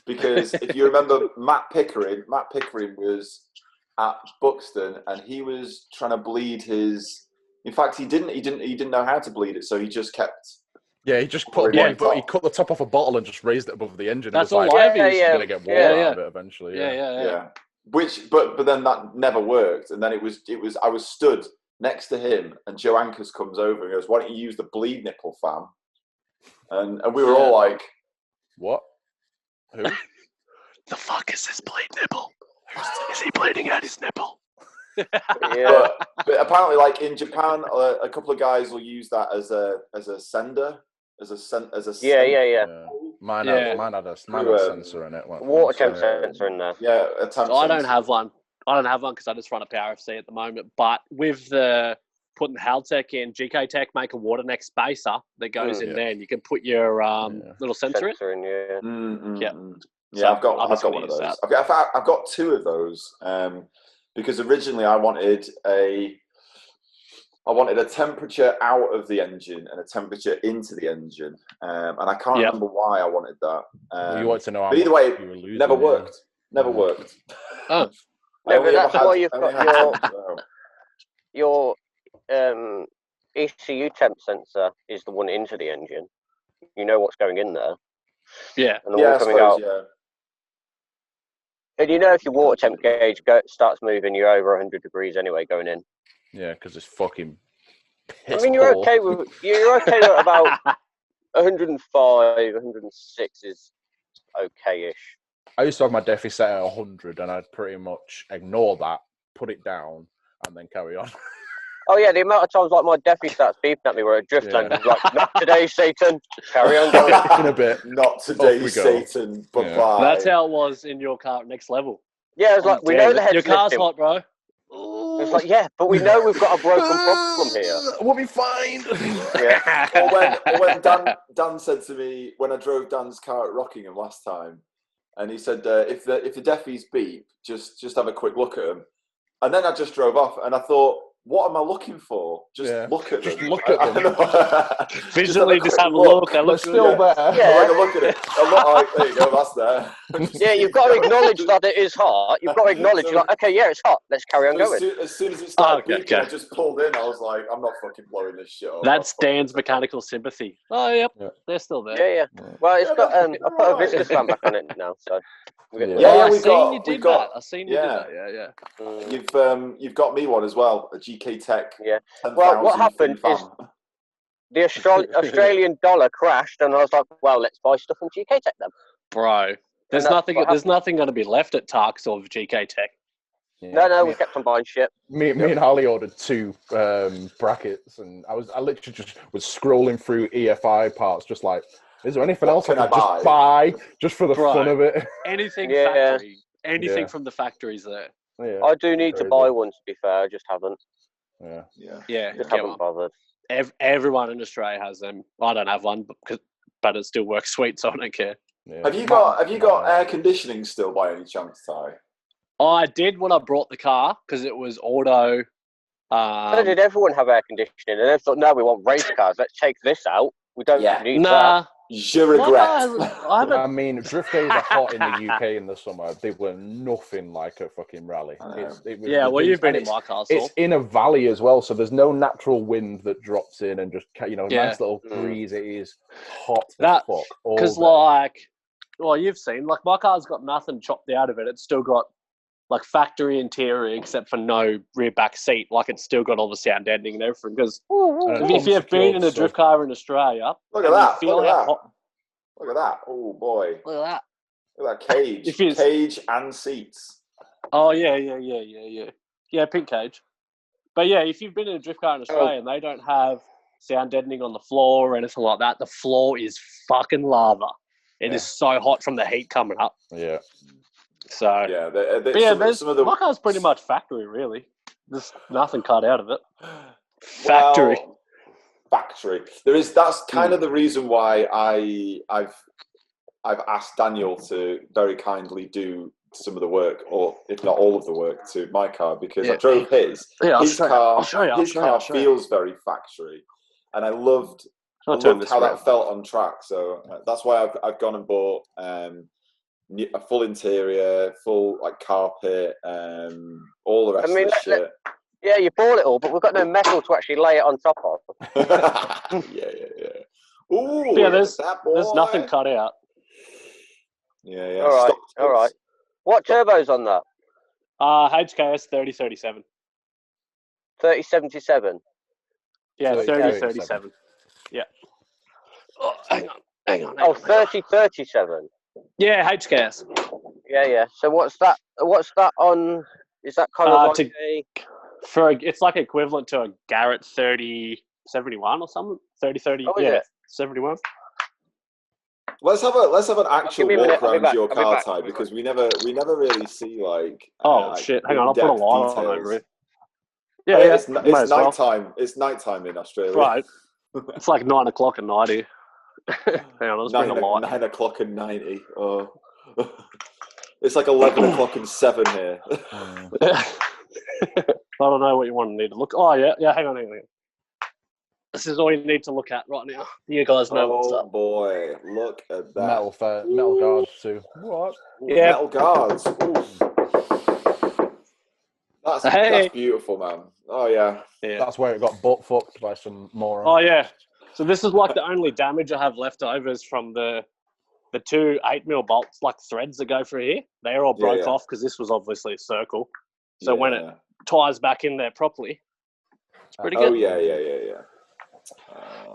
Because if you remember Matt Pickering was at Buxton and he was trying to bleed his. In fact, he didn't know how to bleed it, so he just kept. Yeah, he just put he cut the top off a bottle and just raised it above the engine. That's all. He's going to get water out of it eventually. Yeah. But then that never worked, and then it was. I was stood next to him, and Joe Ankers comes over and goes, "Why don't you use the bleed nipple, fam?" And we were all like, "What? Who? The fuck is this bleed nipple? Is he bleeding out his nipple?" but apparently, like in Japan, a couple of guys will use that as a sender, as a Mine had a sensor in it. Water temp sensor in there. Yeah, a temp I don't have one. Because I just run a Power FC at the moment. But with the putting Haltech in, GK Tech make a water neck spacer that goes in there, and you can put your little sensor in. Yeah, I've got one of those. I've got two of those because originally I wanted a temperature out of the engine and a temperature into the engine, and I can't remember why I wanted that. You want to know how but either much way, you were losing, never worked. Never worked. Oh, that's why you've got your ECU temp sensor is the one into the engine. You know what's going in there. Yeah. And the one coming out. Yeah. And you know if your water temp gauge starts moving, you're over 100 degrees anyway going in. Yeah, because it's fucking. I mean, you're okay with about 105, 106 is okay-ish. I used to have my defi set at 100, and I'd pretty much ignore that, put it down, and then carry on. Oh yeah, the amount of times like my defi starts beeping at me where a drift lane is like, not today, Satan. Carry on going. In a bit. Not today, Satan. Bye-bye. That's how it was in your car at Next Level. Yeah, it's like, we know the head's your car's lifting. hot, bro. It's like, yeah, but we know we've got a broken problem here. We'll be fine. Yeah. Or when Dan said to me, when I drove Dan's car at Rockingham last time, and he said, if the defies beep, just have a quick look at them. And then I just drove off, and I thought, what am I looking for? Just look at them. Just look at them. Visually, just have a look. They look still there. Yeah. Like a look at it. There you go, that's there. Yeah, you've got to acknowledge that it is hot. You've got to acknowledge, you're like, okay, yeah, it's hot. Let's carry on going. As soon as it started beeping, I just pulled in. I was like, I'm not fucking blowing this shit off. That's Dan's mechanical sympathy. Oh, yep. They're still there. Yeah. Well, it's got, I put a Vistas fan back on it now, so. I seen you did that. Yeah. You've got me one as well, a GK Tech. Yeah. Well, what happened is the Australian dollar crashed, and I was like, well, let's buy stuff from GK Tech then. Bro, there's nothing going to be left at Tarks or GK Tech. Yeah. No, we kept on buying shit. Me and Harley ordered 2 brackets, and I literally just was scrolling through EFI parts, just like, is there anything else I can just buy just for the fun of it? Anything factory. Anything from the factories there. Yeah, I do need to buy one, to be fair. I just haven't. Yeah. Just haven't bothered. Everyone in Australia has them. I don't have one, but it still works sweet, so I don't care. Yeah. Have you got air conditioning still by any chance, Tye? I did when I brought the car because it was auto. So did everyone have air conditioning? And they thought, no, we want race cars. Let's take this out. We don't need that. Je regret. I mean, drift days are hot in the UK in the summer. They were nothing like a fucking rally. You've been in my car. It's in a valley as well, so there's no natural wind that drops in and just, nice little breeze. It is hot as fuck. Because, you've seen, my car's got nothing chopped out of it. It's still got, factory interior except for no rear back seat. It's still got all the sound deadening and everything. Because if you've been in a drift car in Australia, look at that. Look at that. Oh boy. Look at that. Look at that cage. Cage and seats. Oh yeah. Yeah, pink cage. But yeah, if you've been in a drift car in Australia and they don't have sound deadening on the floor or anything like that, the floor is fucking lava. It is so hot from the heat coming up. Yeah. So my car's pretty much factory, really. There's nothing cut out of it. Factory. Factory. That's kind of the reason why I've asked Daniel to very kindly do some of the work, or if not all of the work, to my car, because I drove his. His car feels very factory, and I loved how that felt on track. So that's why I've gone and bought a full interior, full carpet, all the rest of the shit. Yeah, you bought it all, but we've got no metal to actually lay it on top of. Yeah. Ooh, there's nothing cut out. Yeah. All right. What turbo's on that? HKS 3037. 3077. Yeah, 3037. Yeah. Oh, hang on. Oh, 3037. Yeah, HKS. Yeah. So what's that on? Is that kind of it's equivalent to a Garrett 3071 or something? 3030. 71. Let's have an actual walk around your car, Tye, because we never really see shit! Hang on, I'll put a light on over it. Yeah, it's nighttime. It's nighttime in Australia. Right. It's 9 o'clock at night here. Hang on, let's bring a light. 9 o'clock and 90. Oh. It's like 11 o'clock and 7 here. I don't know what you want to need to look. Oh, yeah. Hang on. This is all you need to look at right now. You guys know what's up. Oh, boy. Look at that. Metal guards, too. What? Yeah. Metal guards. That's beautiful, man. Oh, yeah. That's where it got butt fucked by some moron. Oh, yeah. So this is like the only damage I have left over is from the 2 8mm bolts, like threads that go through here. They're all broke off because this was obviously a circle. So when it ties back in there properly, it's pretty good. Oh,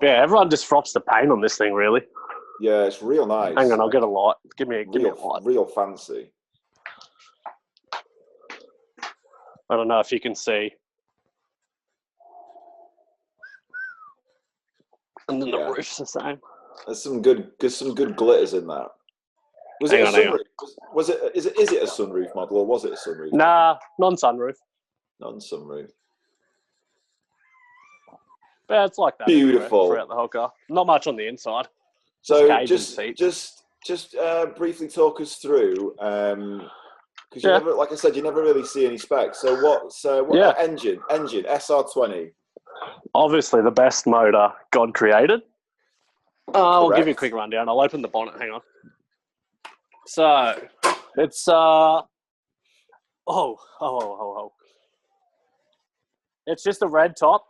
yeah. Everyone just frops the paint on this thing, really. Yeah, it's real nice. Hang on, I'll get a light. Give me a light. Real fancy. I don't know if you can see. And then the roof's the same. There's some good glitters in that. Was it a sunroof? Is it a sunroof model or was it a sunroof? Nah, non-sunroof. Non-sunroof. Yeah, it's like that. Beautiful. Throughout the whole car. Not much on the inside. So just briefly talk us through, because you never, like I said, you never really see any specs. So what engine SR20? Obviously the best motor God created. I'll give you a quick rundown. I'll open the bonnet. Hang on. So it's it's just a red top.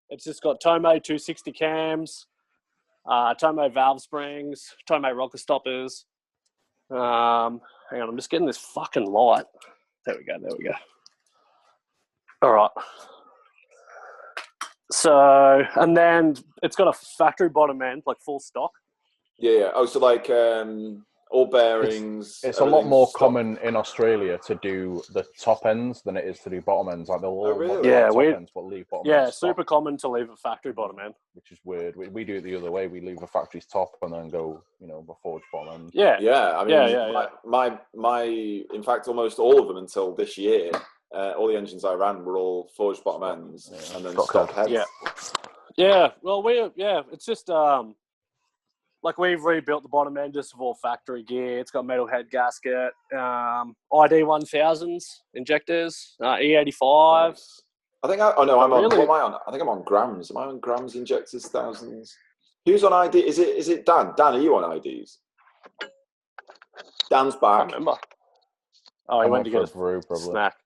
It's just got Tomo 260 cams, Tomo valve springs, Tomo rocker stoppers. Hang on, I'm just getting this fucking light. There we go. All right. So, and then it's got a factory bottom end, like full stock. Yeah. Oh, so like all bearings. It's a lot more common in Australia to do the top ends than it is to do bottom ends. Like they'll all top ends, but leave bottom ends. Yeah, super common to leave a factory bottom end. Which is weird. We do it the other way. We leave a factory's top and then go, a forged bottom end. Yeah. I mean, my in fact, almost all of them until this year. All the engines I ran were all forged bottom ends and then stock heads. Yeah. Well, it's just like we've rebuilt the bottom end just with all factory gear. It's got metal head gasket, ID 1000s injectors, E85. Nice. I think what am I on? I think I'm on grams. Am I on grams injectors, thousands? Who's on ID? Is it Dan? Dan, are you on IDs? Dan's back. I remember. Oh, he went to get a snack.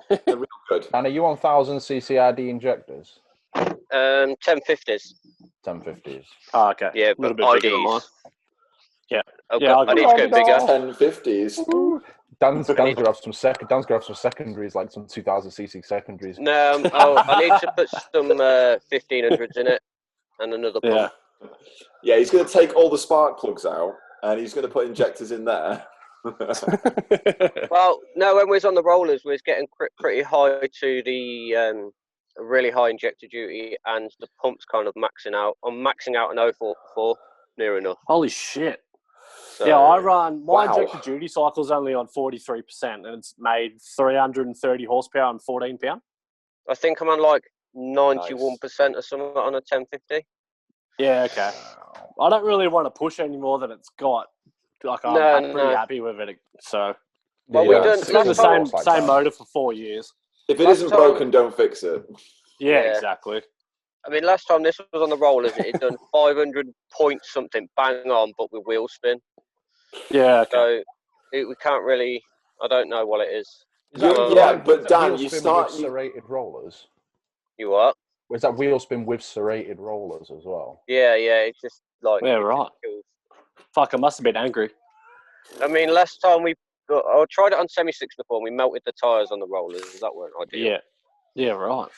They're real good. And are you on 1000cc ID injectors? 1050s. 1050s. Oh, okay. Yeah, a little but bit bigger than mine. Yeah. I need to go bigger. 1050s. Dan's gonna have some secondaries, like some 2000cc secondaries. No, I need to put some 1500s in it and another pump. Yeah, he's going to take all the spark plugs out and he's going to put injectors in there. Well, no, when we was on the rollers, we was getting pretty high to the really high injector duty, and the pump's kind of maxing out. I'm maxing out an 044, near enough. Holy shit. So, yeah, I run, my injector duty cycle's only on 43%, and it's made 330 horsepower and 14 pound. I think I'm on like 91% or something on a 1050. Yeah, okay. I don't really want to push any more than it's got. Like, I'm pretty happy with it. So, it's been the same motor for 4 years. If it isn't broken, don't fix it. Yeah, exactly. I mean, last time this was on the rollers, it had done 500 point something bang on, but with wheel spin. Yeah, okay. So we can't really. I don't know what it is. But Dan, you start with serrated rollers. You what? Was that wheel spin with serrated rollers as well? Yeah. It's just like right. Fuck, I must have been angry. I mean, last time I tried it on semi-6 before, and we melted the tyres on the rollers. That weren't ideal. Yeah, right.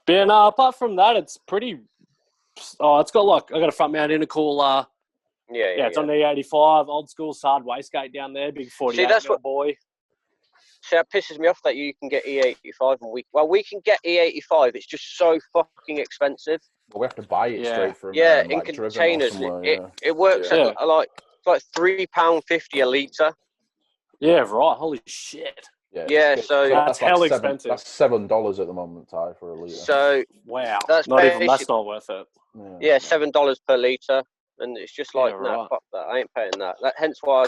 But yeah, no, apart from that, it's pretty... Oh, it's got like... I got a front mount intercooler. Yeah, it's on the E85. Old school Sard wastegate down there. Big 48 boy. See, that pisses me off that you can get E85 and we can get E85. It's just so fucking expensive. Well, we have to buy it straight from in containers. It works at like £3.50 a litre. Yeah, right. Holy shit. Yeah, so that's hell expensive. That's $7 at the moment, Tye, for a litre. So wow, that's not worth it. Yeah, $7 per litre. and it's just like, no, fuck that. I ain't paying that. Hence why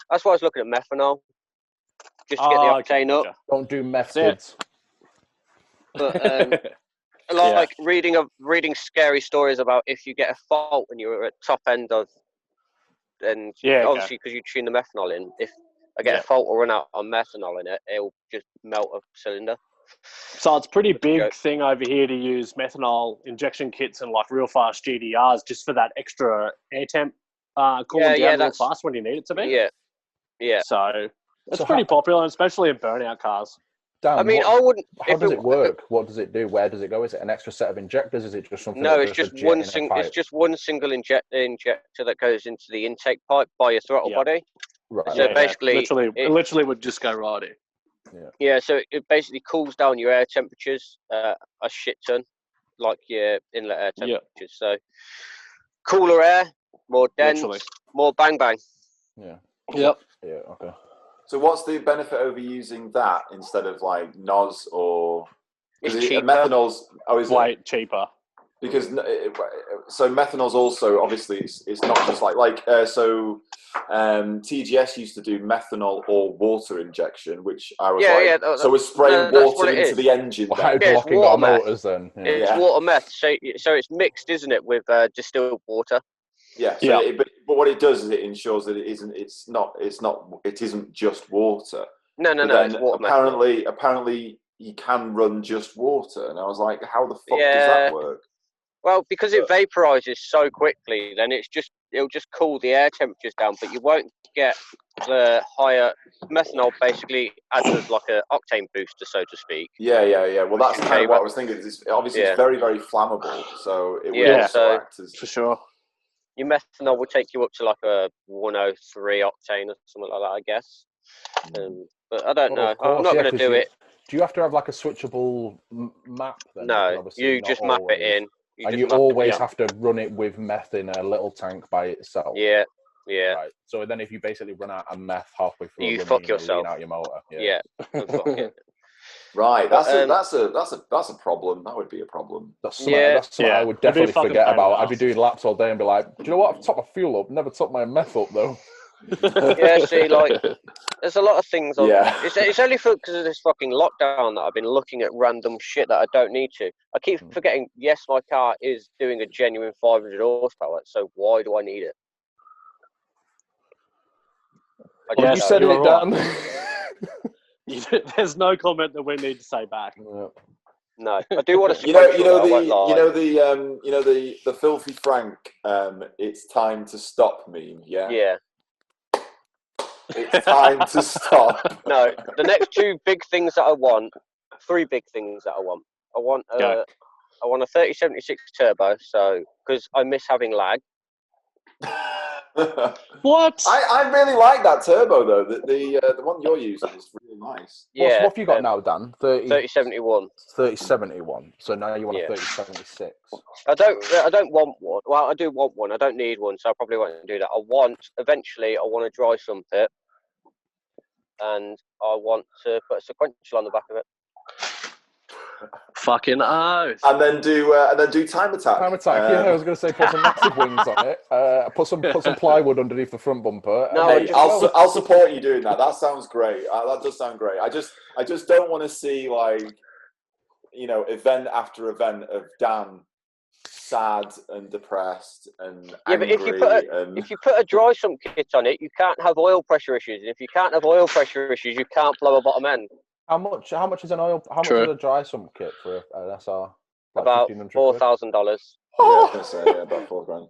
that's why I was looking at methanol, just to get the octane up. Don't do meth, kids. But reading scary stories about if you get a fault and you're at top end of, and obviously because you tune the methanol in, if I get a fault or run out on methanol in it, it'll just melt a cylinder. So it's a pretty big thing over here to use methanol injection kits and like real fast GDRs just for that extra air temp cooling down real fast when you need it to be. Yeah. So it's pretty popular, especially in burnout cars. Dan, I mean, I wouldn't. How does it work? What does it do? Where does it go? Is it an extra set of injectors? Is it just something? No, it's just one single. It's just one single injector that goes into the intake pipe by your throttle body. Right. So basically, it literally would just go right in. Yeah. So it basically cools down your air temperatures a shit ton, like your inlet air temperatures. So cooler air, more dense, more bang bang. Yeah. Yep. Yeah. Okay. So what's the benefit over using that instead of like NOS or? It's cheaper. Methanol's way cheaper. Because so methanol's also obviously it's not just TGS used to do methanol or water injection, which I was so we're spraying water into the engine. Blocking our motors then. Yeah. It's water meth, so it's mixed, isn't it, with distilled water? Yeah. So but what it does is it ensures that it isn't just water. No. It's water apparently you can run just water, and I was like, how the fuck does that work? Well, because it vaporizes so quickly, then it'll just cool the air temperatures down, but you won't get the higher methanol. Basically, adds like an octane booster, so to speak. Yeah. Well, that's kind of what I was thinking. It's very, very flammable, so it will also act as... For sure. Your methanol will take you up to like a 103 octane or something like that, I guess. But I don't know. I'm not going to do it. Do you have to have like a switchable map then? No, you just map it in. You always have to run it with meth in a little tank by itself. Yeah. Right. So then, if you basically run out of meth halfway through, you fuck yourself. Out your motor. Yeah. Right. That's a problem. That would be a problem. That's something I would definitely forget about. I'd be doing laps all day and be like, do you know what? I've topped my fuel up. Never topped my meth up though. Yeah, see, like, there's a lot of things. It's only because of this fucking lockdown that I've been looking at random shit that I don't need to. I keep forgetting, yes, my car is doing a genuine 500 horsepower, so why do I need it? You said it, Dan. There's no comment that we need to say back. No, I do want to. The filthy Frank. It's time to stop meme. Yeah. It's time to stop. No, the next three big things that I want. I want a 3076 turbo, so because I miss having lag. What? I really like that turbo though. The one you're using is really nice. Yeah. What have you got now, Dan? 3071. 3071. So now you want a 3076. I don't want one. Well, I do want one. I don't need one, so I probably won't do that. Eventually I want to dry sump it, and I want to put a sequential on the back of it. Fucking oath. And then do time attack. Time attack. I was going to say put some massive wings on it. Put some plywood underneath the front bumper. No, I'll support you doing that. That sounds great. That does sound great. I just don't want to see event after event of Dan sad and depressed and angry. But if you put a dry sump kit on it, you can't have oil pressure issues. And if you can't have oil pressure issues, you can't blow a bottom end. How much is an oil? How much is a dry sump kit for an SR? About $4,000. Yeah, I was going to say about $4,000.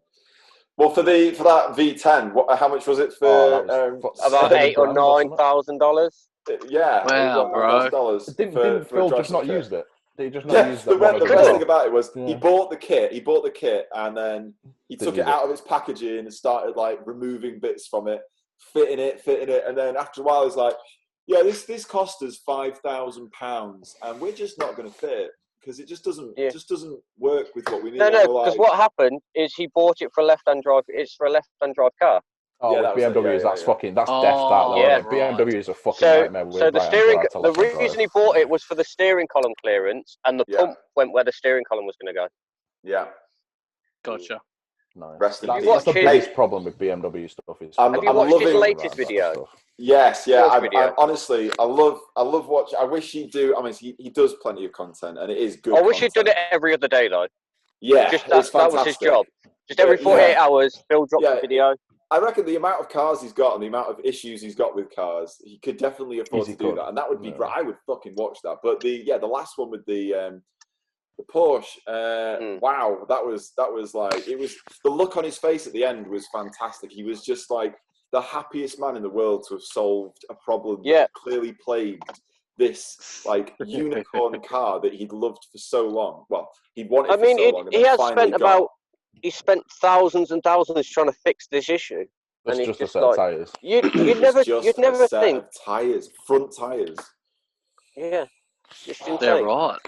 Well, for that V10, how much was it for? About $8,000 or $9,000. Yeah, wow, bro. Didn't Phil just not use it? Did he just not use it? The best thing about it was he bought the kit, and then he took it out of its packaging and started like removing bits from it, fitting it, and then after a while he's like, yeah, this cost us £5,000, and we're just not going to fit it because it just doesn't work with what we need. No, because what happened is he bought it for a left-hand drive. It's for a left-hand drive car. Oh, yeah, with BMWs, that's fucking, that's death. BMW is a fucking nightmare. So the reason he bought it was for the steering column clearance, and the pump went where the steering column was going to go. Yeah. Gotcha. No. Rest in That's peace. the biggest problem with BMW stuff. Is have you watched his latest video? Yes, yeah. I honestly, I love watching. I wish he'd do. I mean, he does plenty of content, and it is good. I wish he'd done it every other day, though. Yeah, just it's that was his job. Just every 48 hours, Phil drops a video. I reckon the amount of cars he's got and the amount of issues he's got with cars, he could definitely afford to do that, and that would be great. I would fucking watch that. But the last one with the Porsche, wow, that was like, it was, the look on his face at the end was fantastic. He was just like the happiest man in the world to have solved a problem that clearly plagued this like unicorn car that he'd loved for so long. Well, he'd wanted for so long. He has spent he spent thousands and thousands trying to fix this issue. It's and just it's a set of tyres. You'd never think of tyres, front tyres. Yeah, just insane. They're right.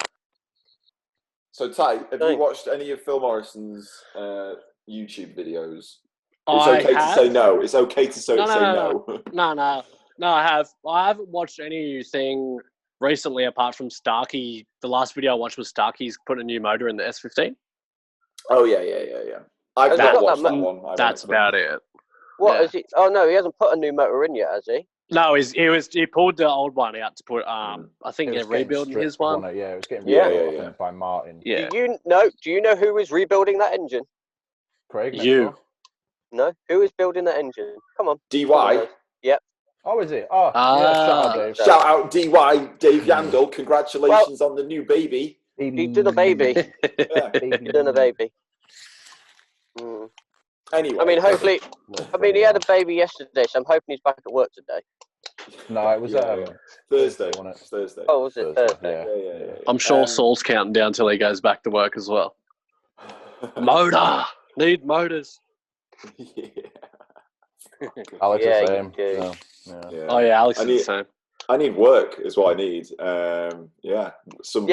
So Tye, have you watched any of Phil Morrison's YouTube videos? It's okay to say no. It's okay to say no. No, I have. I haven't watched anything recently apart from Starkey. The last video I watched was Starkey's put a new motor in the S15. Oh yeah. I've not watched that one. That's about it. What is it? Oh no, he hasn't put a new motor in yet, has he? No, he pulled the old one out to put. I think they're rebuilding his one. Yeah, it was getting rebuilt by Martin. Yeah. Do you know who is rebuilding that engine? Craig. You. No, who is building that engine? Come on. DY. Yep. Oh, is it? Oh, yeah. Shout out, Dave. Shout out DY, Dave Yandel. Congratulations on the new baby. He did a baby. He done a baby. Anyway, I mean, hopefully, he had a baby yesterday, so I'm hoping he's back at work today. No, it was Thursday. Wasn't it? Thursday. Oh, was it Thursday? Yeah. I'm sure Saule's counting down till he goes back to work as well. Motor. Need motors. Yeah. Alex the same. Yeah. Oh yeah, Alex is the same. I need work is what I need. Some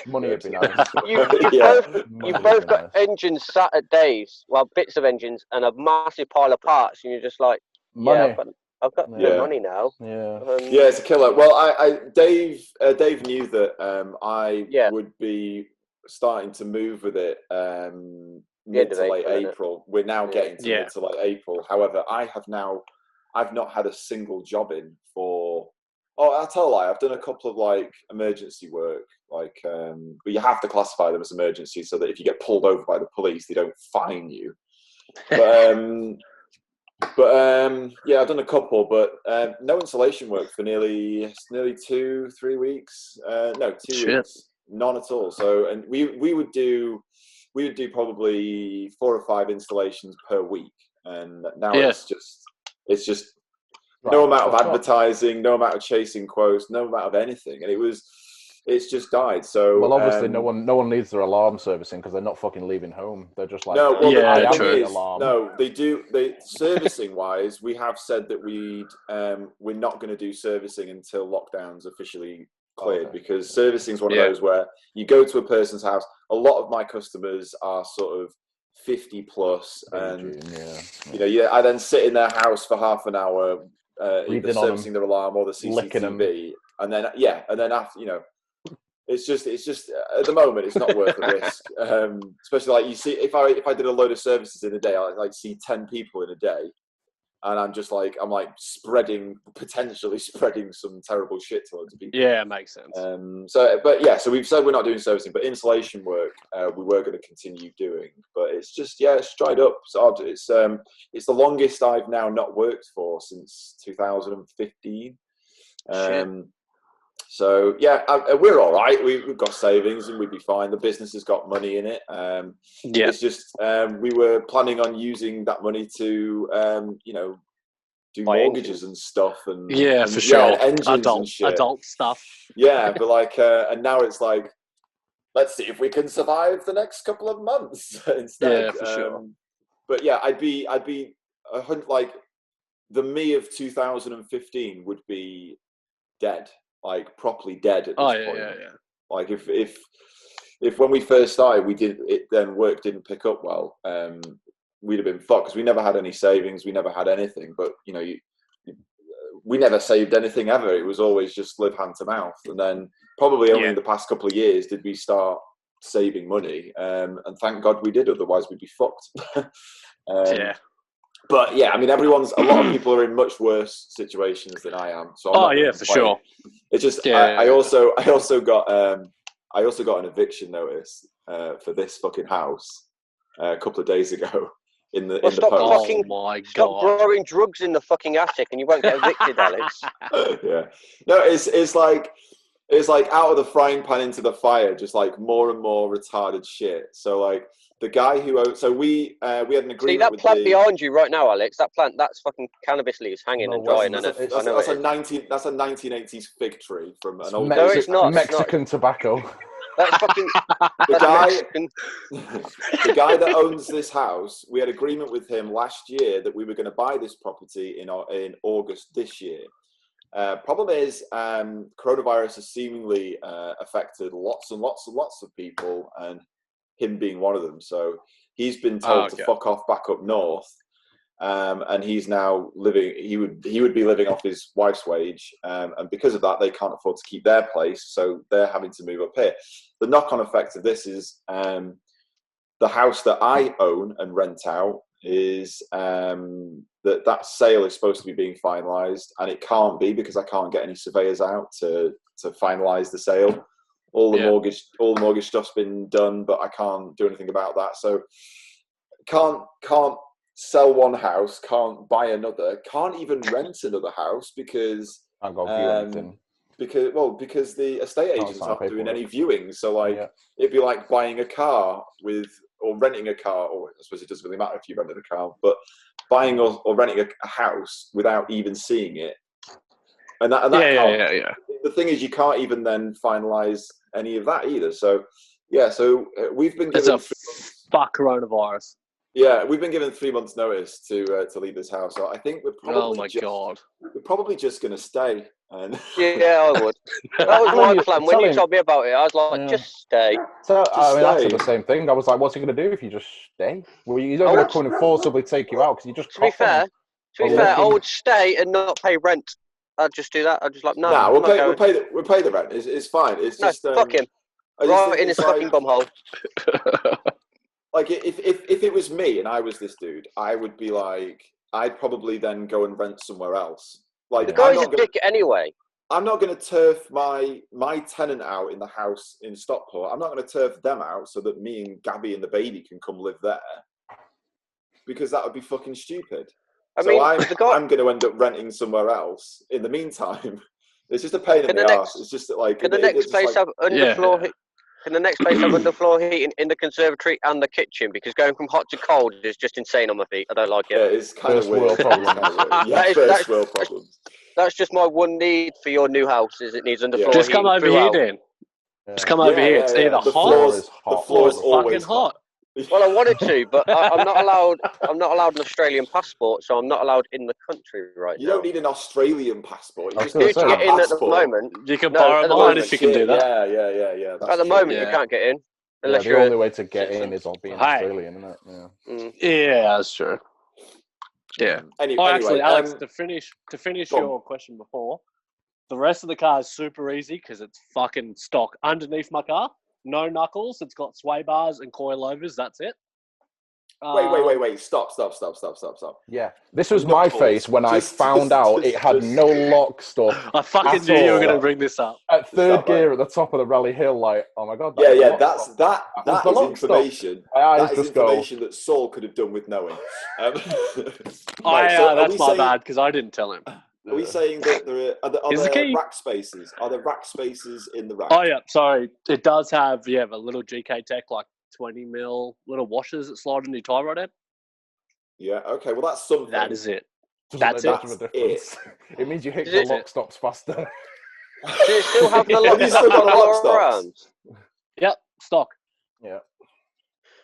money would be nice. You've both got engines sat at days, bits of engines, and a massive pile of parts, and you're just like, money. I've got no money now. Yeah. It's a killer. Well, Dave knew that I would be starting to move with it mid to late April. We're now getting to mid to late April. However, I've not had a single job in for. Oh, I'll tell a lie. I've done a couple of like emergency work, like, but you have to classify them as emergency so that if you get pulled over by the police, they don't fine you. I've done a couple, but no installation work for nearly 2-3 weeks. No, 2 weeks, none at all. So, and we would do probably 4 or 5 installations per week, and now it's just. No amount of advertising, no amount of chasing quotes, no amount of anything, and it's just died. So obviously no one needs their alarm servicing because they're not fucking leaving home. They're just like they do. They servicing wise, we have said that we're not going to do servicing until lockdown's officially cleared because servicing is one of those where you go to a person's house. A lot of my customers are sort of 50 plus, and I then sit in their house for half an hour. Either servicing their alarm or the CCTV, and then after, it's just at the moment it's not worth the risk. Especially like you see, if I did a load of services in a day, I like see 10 people in a day, and I'm potentially spreading some terrible shit to loads of people. Yeah, it makes sense. So we've said we're not doing servicing, but installation work we were going to continue doing. But it's just it's dried up. It's odd. It's the longest I've now not worked for since 2015. So we're all right. We've got savings and we'd be fine. The business has got money in it. It's just we were planning on using that money to do mortgages and stuff and sure, engines and shit. Adult stuff. Yeah, but like and now it's like, let's see if we can survive the next couple of months instead. Yeah, for sure. But yeah, I'd be like the me of 2015 would be dead. Like properly dead at this point. Yeah. Like if when we first started, work didn't pick up well, we'd have been fucked because we never had any savings, we never had anything. But we never saved anything ever. It was always just live hand to mouth. And then probably only in the past couple of years did we start saving money, and thank God we did. Otherwise, we'd be fucked. Yeah. But yeah, I mean, a lot of people are in much worse situations than I am. So I'm not for sure. It's just I also got an eviction notice for this fucking house a couple of days ago in the post. Oh my God! Stop growing drugs in the fucking attic, and you won't get evicted, Alex. Yeah, no, it's like out of the frying pan into the fire, just like more and more retarded shit. So like. The guy who we had an agreement. See that with plant behind you right now, Alex? That plant, that's fucking cannabis leaves hanging and drying. That's a 1980s fig tree from an old. No, it's not Mexican tobacco. That's fucking. The guy that owns this house, we had agreement with him last year that we were going to buy this property in August this year. Problem is, coronavirus has seemingly affected lots and lots and lots of people, and him being one of them. So he's been told to fuck off back up north, and he's now living. He would be living off his wife's wage, and because of that, they can't afford to keep their place, so they're having to move up here. The knock-on effect of this is the house that I own and rent out is that sale is supposed to be being finalised, and it can't be because I can't get any surveyors out to finalise the sale. All the mortgage stuff's been done, but I can't do anything about that. So can't sell one house, can't buy another, can't even rent another house because because the estate agents aren't doing any viewings. So it'd be like buying a car or renting a car, or I suppose it doesn't really matter if you rented a car, but buying or renting a house without even seeing it. And that the thing is, you can't even then finalise any of that either. So we've been given coronavirus. Yeah, we've been given 3 months' notice to leave this house. So I think we're probably we're probably just going to stay. And I would. That was my plan when you told me about it. I was like, just stay. So I said the same thing. I was like, what's he going to do if you just stay? Well, he's not going to come and forcibly take you out because you just. To be fair, I would stay and not pay rent. I'd just do that. I'd just we'll pay the rent. It's fine. It's just fuck him. Right in his fucking bumhole. Like if it was me and I was this dude, I would be like, I'd probably then go and rent somewhere else. Like the guy's a dick anyway. I'm not going to turf my tenant out in the house in Stockport. I'm not going to turf them out so that me and Gabby and the baby can come live there, because that would be fucking stupid. I'm going to end up renting somewhere else. In the meantime, it's just a pain in the arse. It's just like can the next place have underfloor? Can the next place have underfloor heating in the conservatory and the kitchen? Because going from hot to cold is just insane on my feet. I don't like it. Yeah, it's kind of weird. First world problems. That's just my one need for your new house. Is it needs underfloor heating? Just come over here, Dan. Just come over here. It's either the floor is always fucking hot. Well, I wanted to, but I'm not allowed. I'm not allowed an Australian passport, so I'm not allowed in the country right now. You don't need an Australian passport. You just need to get in at the moment. You can borrow mine if you can do that. Yeah. At the moment, you can't get in unless the only way to get in is on being Australian, isn't it? Yeah, that's true. Yeah. Anyway, actually, Alex, to finish your question before, the rest of the car is super easy because it's fucking stock underneath my car. No knuckles. It's got sway bars and coilovers. That's it. Wait. Stop. Yeah. This was my face when I found out it had no lock stuff. I fucking knew you were going to bring this up. At third gear at the top of the rally hill, like, oh my God. That is information. That is information that Saule could have done with knowing. That's my bad because I didn't tell him. Are we saying that there are rack spaces? Are there rack spaces in the rack? Oh yeah, sorry. It does have a little GK Tech, like 20 mil little washers that slide into your tie rod in. Yeah. Okay. Well, that's something. That is it. That's it. It means you hit the lock stops faster. Do you still have the lock stops? Yep. Stock. Yeah.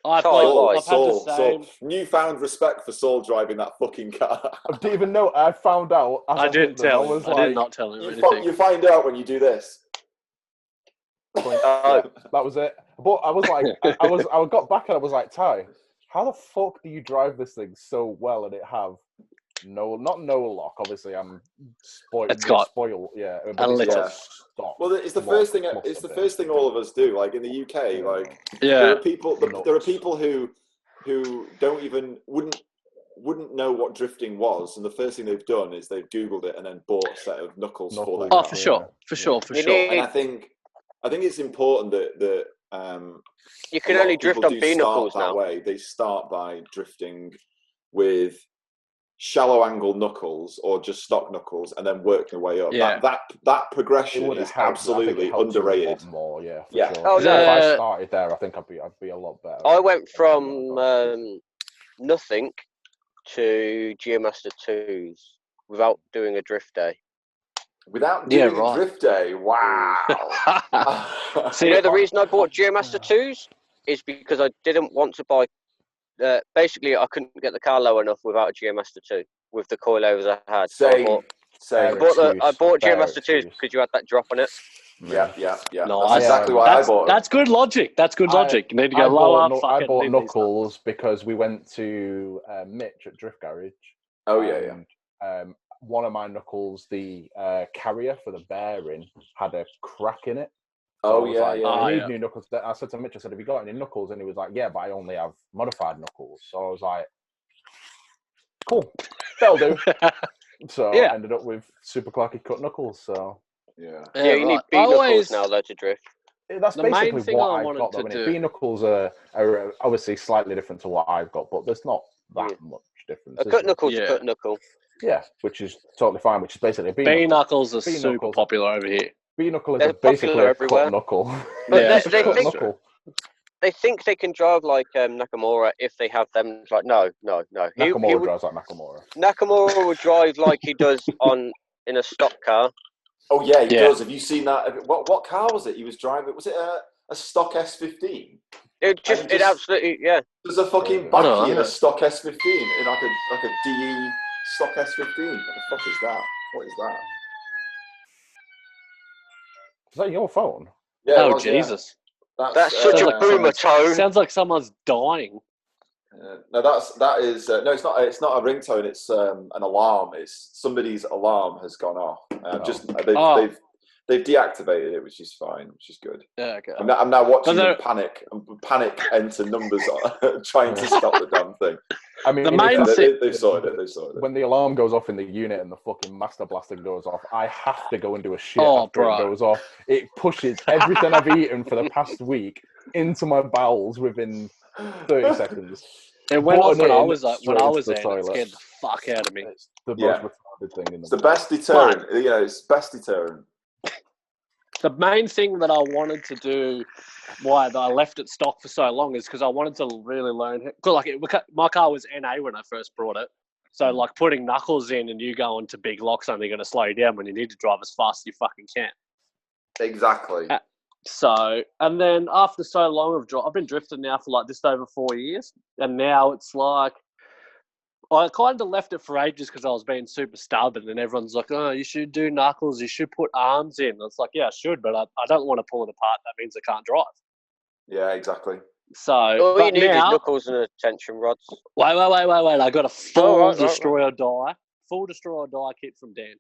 Saule, newfound respect for Saule driving that fucking car. I didn't even know. I found out. I didn't tell him. I did not tell him anything. You find out when you do this. That was it. But I was like, I got back and I was like, Tye, how the fuck do you drive this thing so well and it have not no lock. Obviously, I'm spoiled. It's got spoiled. Yeah, a little. Stock. Well, it's the first thing. It's the first thing all of us do. Like in the UK, like Yeah. there are people. There are people who don't even wouldn't know what drifting was, and the first thing they've done is they've Googled it and then bought a set of knuckles for their car. For sure. And I think it's important that you can only drift on B knuckles that now. way. They start by drifting with shallow angle knuckles or just stock knuckles, and then work their way up. Yeah. That progression is absolutely underrated. More, yeah. Yeah. Sure. Oh, If I started there, I think I'd be a lot better. I went from nothing to Geomaster 2s without doing a drift day. Without doing a drift day, wow. So, the reason I bought Geomaster 2s is because I didn't want to buy. Basically, I couldn't get the car low enough without a Geomaster 2 with the coilovers I had. I bought Geomaster 2s because you had that drop on it. Yeah. No, that's exactly why I bought them. That's good logic. You need to go lower. I bought knuckles because we went to Mitch at Drift Garage. Oh, yeah. One of my knuckles, the carrier for the bearing, had a crack in it. So I need new knuckles. I said to Mitch, have you got any knuckles? And he was like, yeah, but I only have modified knuckles. So I was like, cool, that'll do. So I ended up with super clacky cut knuckles. So you need B knuckles now though to drift. That's basically what I've got. B knuckles are obviously slightly different to what I've got, but there's not that much difference. A cut knuckle's a cut knuckle. Yeah, which is totally fine. Which is basically a B knuckle. B knuckles are super popular over here. B knuckle is basically a cut knuckle. But they think they can drive like Nakamura if they have them. Like no. Nakamura drives like Nakamura. Nakamura would drive like he does in a stock car. Oh yeah, he does. Have you seen that? What car was it he was driving? Was it a stock S15? It absolutely There's a fucking backy in a stock S15 in like a DE stock S15. What the fuck is that? What is that? Is that your phone? Yeah. Jesus. That's such a boomer tone. Sounds like someone's dying. No, that is no. It's not. It's not a ringtone. It's an alarm. It's somebody's alarm has gone off. They've deactivated it, which is fine, which is good. Yeah, okay. I'm now watching them panic enter numbers trying to stop the damn thing. I mean, they've sorted it. When the alarm goes off in the unit and the fucking master blaster goes off, I have to go and do a shit after it goes off. It pushes everything I've eaten for the past week into my bowels within 30 seconds. It went off when I was there. It scared the fuck out of me. It's the most retarded thing in the world. The best deterrent. It's best deterrent. The main thing that I wanted to do, why I left it stock for so long, is because I wanted to really learn. My car was NA when I first brought it, so like putting knuckles in and you going to big locks only going to slow you down when you need to drive as fast as you fucking can. Exactly. So, and then after so long I've been drifting now for like just over 4 years, and now it's like I kind of left it for ages because I was being super stubborn, and everyone's like, "Oh, you should do knuckles. You should put arms in." And it's like, yeah, I should, but I don't want to pull it apart. That means I can't drive. Yeah, exactly. So, all you need is knuckles and a tension rods. Wait! I got a full destroy or die kit from Dan.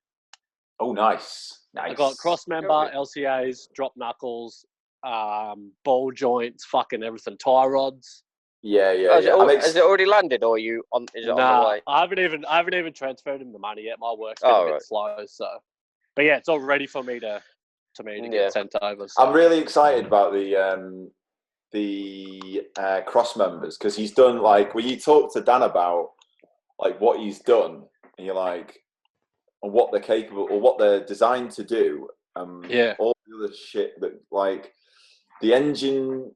Oh, nice. I got Crossmember, LCAs, drop knuckles, ball joints, fucking everything, tie rods. Yeah. Has it already landed, or is it on the way? I haven't even transferred him the money yet. My work's been a bit slow, so. But yeah, it's all ready for me to get sent over. So. I'm really excited about the Crossmembers because he's done like when you talk to Dan about like what he's done, and you're like, and what they're capable or what they're designed to do. All the other shit that like the engine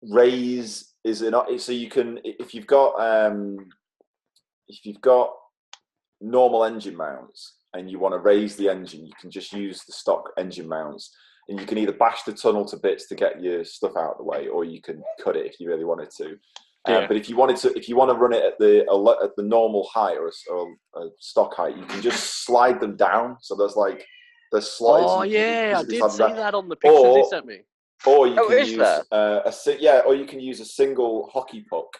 raise is so you can if you've got normal engine mounts and you want to raise the engine, you can just use the stock engine mounts, and you can either bash the tunnel to bits to get your stuff out of the way, or you can cut it if you really wanted to. But if you want to run it at the normal height or a stock height, you can just slide them down. So there's slides. Oh yeah, I did see that on the pictures he sent me. Or you can use or you can use a single hockey puck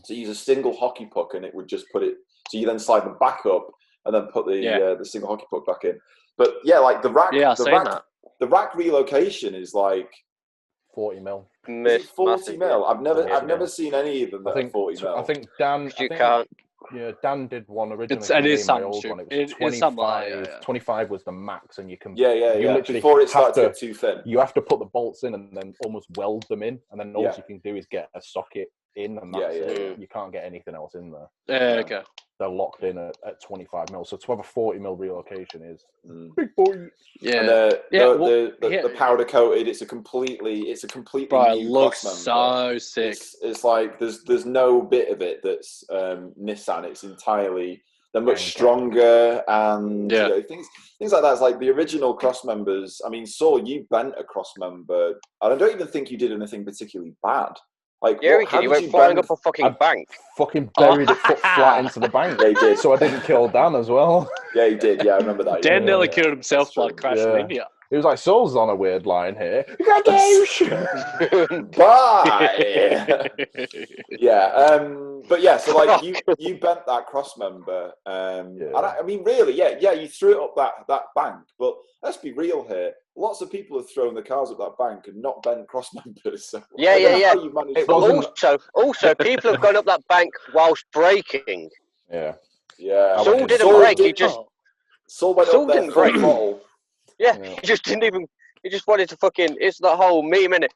So you use a single hockey puck, and it would just put it. So you then slide the back up, and then put the single hockey puck back in. But yeah, like the rack, the rack relocation is like 40 mil. Is it 40 mil? I've never seen any of them that are 40 mil. I think Dan. You can't. Yeah, Dan did one originally. It is my old one. It was 25. 25 was the max, and you can. You literally before it starts to get too thin. You have to put the bolts in and then almost weld them in, and then all you can do is get a socket in, and that's it. You can't get anything else in there. Yeah, okay. They're locked in at 25 mil. So to have a 40 mil relocation is big boy. Yeah, and the powder coated. It's a completely Bro, new it looks Crossmember. so sick. It's like there's no bit of it that's Nissan. It's entirely they're much stronger and things like that. It's like the original Crossmembers. I mean, Saule, you bent a Crossmember, and I don't even think you did anything particularly bad. Like, he did. He went flying up a fucking bank. Fucking buried it foot flat into the bank. Yeah, he did. So I didn't kill Dan as well. Yeah, he did. Yeah, I remember that. Dan nearly killed himself by crashing India. He was like, Saule's on a weird line here. Bye. But yeah, so like you bent that Crossmember. I mean, really, you threw it up that bank. But let's be real here. Lots of people have thrown the cars up that bank and not bent Crossmembers. So Also, people have gone up that bank whilst braking. Yeah. Saule didn't brake. Saule went up there full throttle. Yeah, he just didn't even. He just wanted to fucking. It's the whole meme, innit?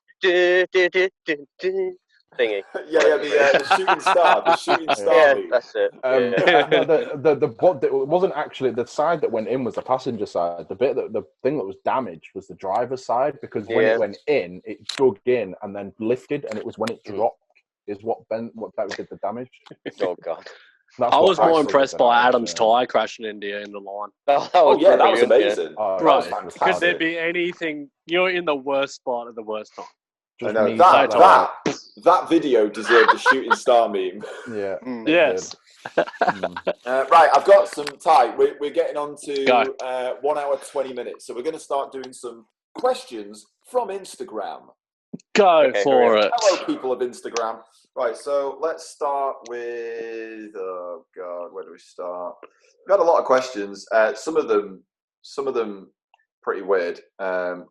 Thingy. The shooting star. The shooting star. Yeah, that's it. It wasn't actually the side that went in was the passenger side. The thing that was damaged was the driver's side, because when it went in, it dug in and then lifted, and it was when it dropped is what did the damage. Oh god. I was more impressed by Adam's tyre crashing India in the line. That was amazing. Right, could there be anything? You're in the worst spot at the worst time. I know that video deserved a shooting star meme. Yeah. Yes. Right, I've got some Tye. We're getting on to 1 hour 20 minutes, so we're going to start doing some questions from Instagram. Go for it. Hello, people of Instagram. Right, so let's start with. Oh God, where do we start? We've had a lot of questions. Some of them pretty weird. So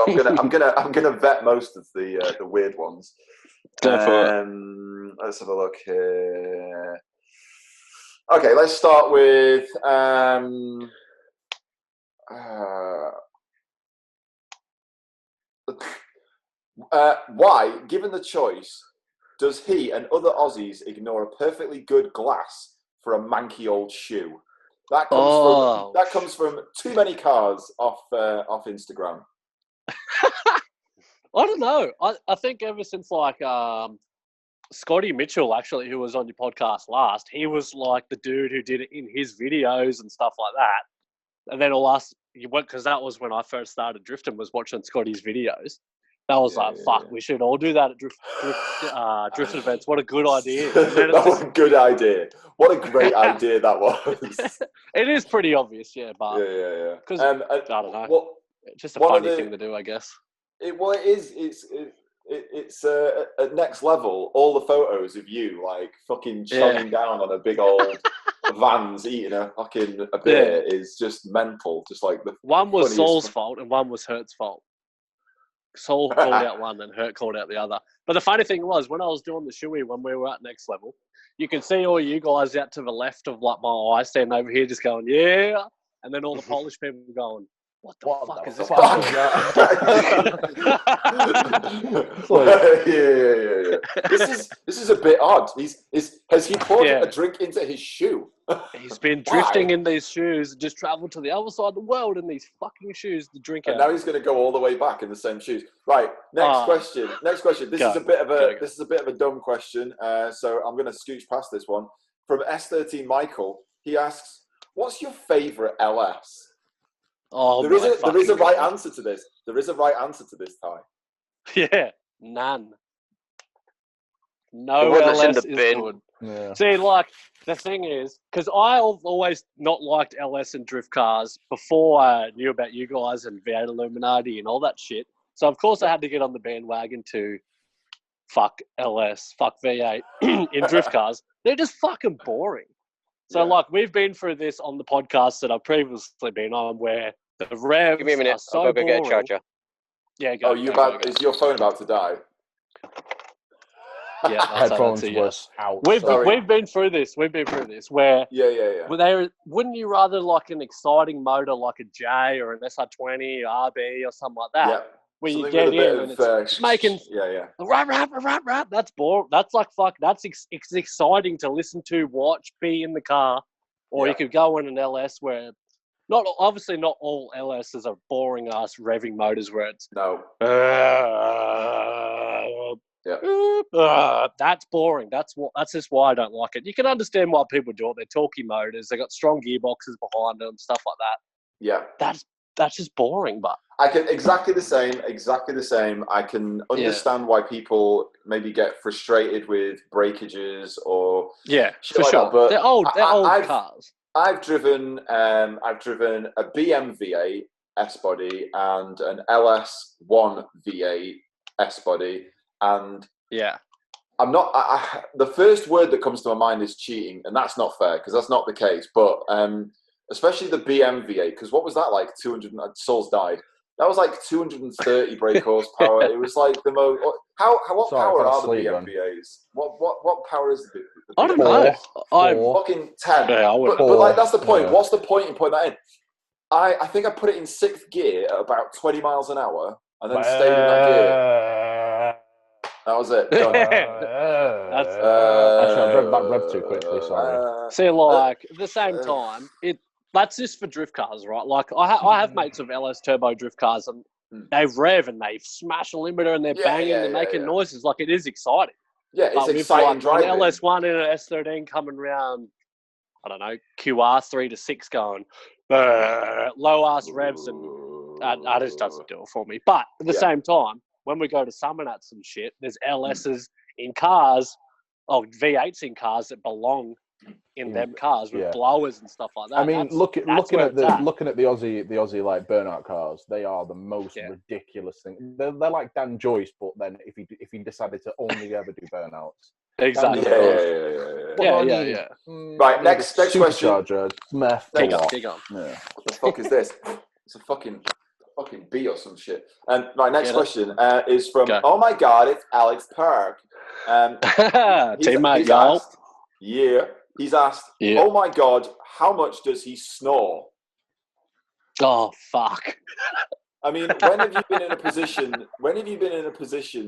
I'm gonna vet most of the weird ones. Go for it. Let's have a look here. Okay, let's start with. Why, given the choice, does he and other Aussies ignore a perfectly good glass for a manky old shoe? That comes from too many cars off Instagram. I don't know. I think ever since like Scotty Mitchell, actually, who was on your podcast last, he was like the dude who did it in his videos and stuff like that. And then because that was when I first started drifting, was watching Scotty's videos. That was fuck, we should all do that at drift events. What a good idea. That was a good idea. What a great idea that was. It is pretty obvious, but... Yeah. Because, I don't know. It's just a funny thing to do, I guess. It is. It's at next level. All the photos of you, like, fucking chopping down on a big old Vans eating a beer is just mental. Just like the one was Saule's fault and one was Hurt's fault. Saule called out one and Hurt called out the other. But the funny thing was, when I was doing the shoey when we were at next level, you could see all you guys out to the left of like my eye standing over here just going, yeah. And then all the Polish people going, what the fuck is this? Yeah. This is a bit odd. Has he poured a drink into his shoe? He's been drifting in these shoes, just travelled to the other side of the world in these fucking shoes to drink out. And now he's going to go all the way back in the same shoes. Right. Next question. This is a bit of a dumb question. So I'm going to scooch past this one. From S13 Michael, he asks, "What's your favourite LS?" Oh, there is a right answer to this. There is a right answer to this, Tye. Yeah, none. No LS is good. Yeah. See, like, the thing is, because I've always not liked LS and drift cars before I knew about you guys and V8 Illuminati and all that shit. So, of course, I had to get on the bandwagon to fuck LS, fuck V8 in drift cars, they're just fucking boring. So, like, we've been through this on the podcast that I've previously been on, where the revs Give me a minute. are so I'll go boring. get a charger. Yeah, go. Is your phone about to die? Yeah, headphones yes. out. We've been through this. Where Yeah. Wouldn't you rather like an exciting motor like a J or an SR20 or RB or something like that? Yeah. Where Something you get with a in bit and of, it's making rap. That's boring. That's like fuck. It's exciting to listen to, watch, be in the car, or you could go in an LS where, not all LSs are boring ass revving motors where it's that's boring. That's just why I don't like it. You can understand why people do it. They're torquey motors. They got strong gearboxes behind them, stuff like that. Yeah. That's just boring, but I can exactly the same. I can understand why people maybe get frustrated with breakages or for like sure. That, but they're old cars. I've driven a BM V8 S body and an LS1 V8 S body, and I'm not. The first word that comes to my mind is cheating, and that's not fair because that's not the case. But especially the BM V8, because what was that like? 200. Saule's died. That was like 230 brake horsepower. It was like the most. What power are the BM V8s? What power is the I don't know. I'm fucking 10. But like that's the point. What's the point in putting that in? I think I put it in 6th gear at about 20 miles an hour, and then stayed in that gear. That was it. Done. Actually, I've read too quickly. Sorry. See, like at the same time, that's just for drift cars, right? Like I have mates of LS turbo drift cars, and they rev and they smash a limiter and they're banging, they're making noises. Like it is exciting. Yeah, it's exciting driving. An LS1 and an S13 coming around, I don't know, QR 3 to 6 going, low ass revs, and that just doesn't do it for me. But at the same time, when we go to Summernats and shit, there's LSs in cars, V8s in cars that belong in them cars with blowers and stuff like that. I mean, looking at the Aussie like burnout cars, they are the most ridiculous thing. They're like Dan Joyce, but then if he decided to only ever do burnouts. Exactly. Yeah. Right, next question. Supercharger, Dig on. What the fuck is this? It's a fucking bee or some shit. And my next question is from Oh my God, it's Alex Park. Teammate, y'all. He's asked, oh my God, how much does he snore? Oh fuck. I mean, when have you been in a position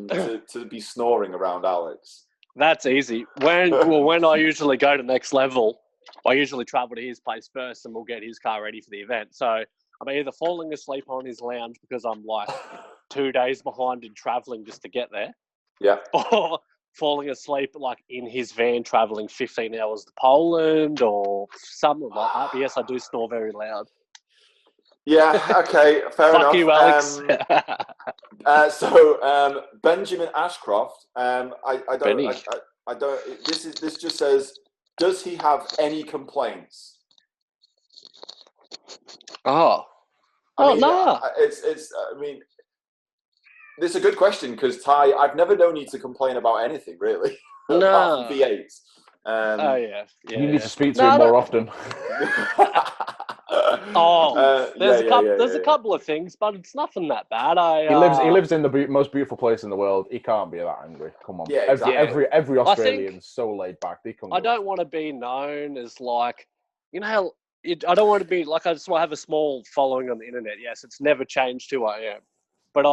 to be snoring around Alex? That's easy. When I usually go to next level, I usually travel to his place first and we'll get his car ready for the event. So I'm either falling asleep on his lounge because I'm like 2 days behind in traveling just to get there. Yeah. Or falling asleep like in his van traveling 15 hours to Poland or something like that. But yes, I do snore very loud. Yeah, okay, fair enough. Fuck you, Alex. So Benjamin Ashcroft, I don't. This just says, does he have any complaints? No. I mean, this is a good question because Tye, I've never known you to complain about anything really. Apart from V8s. You need to speak to him more often. There's a couple of things, but it's nothing that bad. He lives in the most beautiful place in the world. He can't be that angry. Come on. Yeah, exactly. Every Australian's so laid back. I don't want to be known as like, you know how I don't want to be like, I just want to have a small following on the internet. Yes, it's never changed who I am. But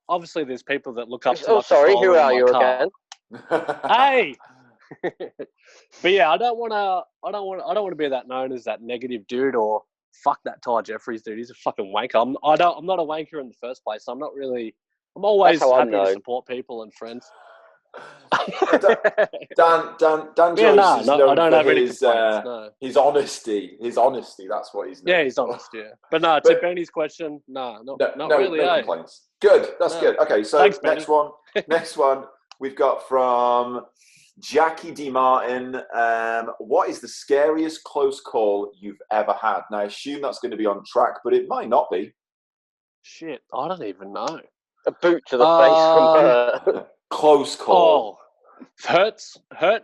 obviously there's people that look up to. Oh, sorry, who are you again? Hey. But yeah, I don't want to be that known as that negative dude or fuck that Tye Jefferies dude. He's a fucking wanker. I'm not a wanker in the first place. I'm always happy to support people and friends. Dan Joyce is known for his honesty. His honesty, that's what he's known. Yeah, he's honest, yeah. But to Benny's question, not really. No complaints. Good, that's good. Okay, so thanks, next one we've got from Jackie D. Martin. What is the scariest close call you've ever had? Now, I assume that's going to be on track, but it might not be. Shit, I don't even know. A boot to the face from Hurt. Close call. Hurt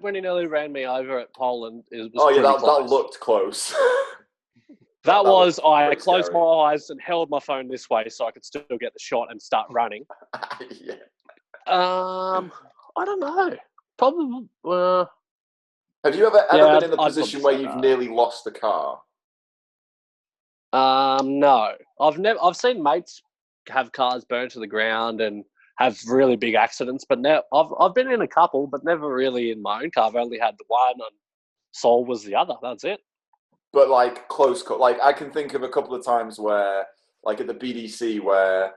when he nearly ran me over at Poland. That looked close. That was I closed my eyes and held my phone this way so I could still get the shot and start running. Yeah. I don't know. Probably. Have you ever been in the position where you've nearly lost a car? No. I've seen mates have cars burned to the ground and have really big accidents, but now I've been in a couple, but never really in my own car. I've only had the one, and Saule was the other. That's it. But like close call, like I can think of a couple of times where, like at the BDC, where,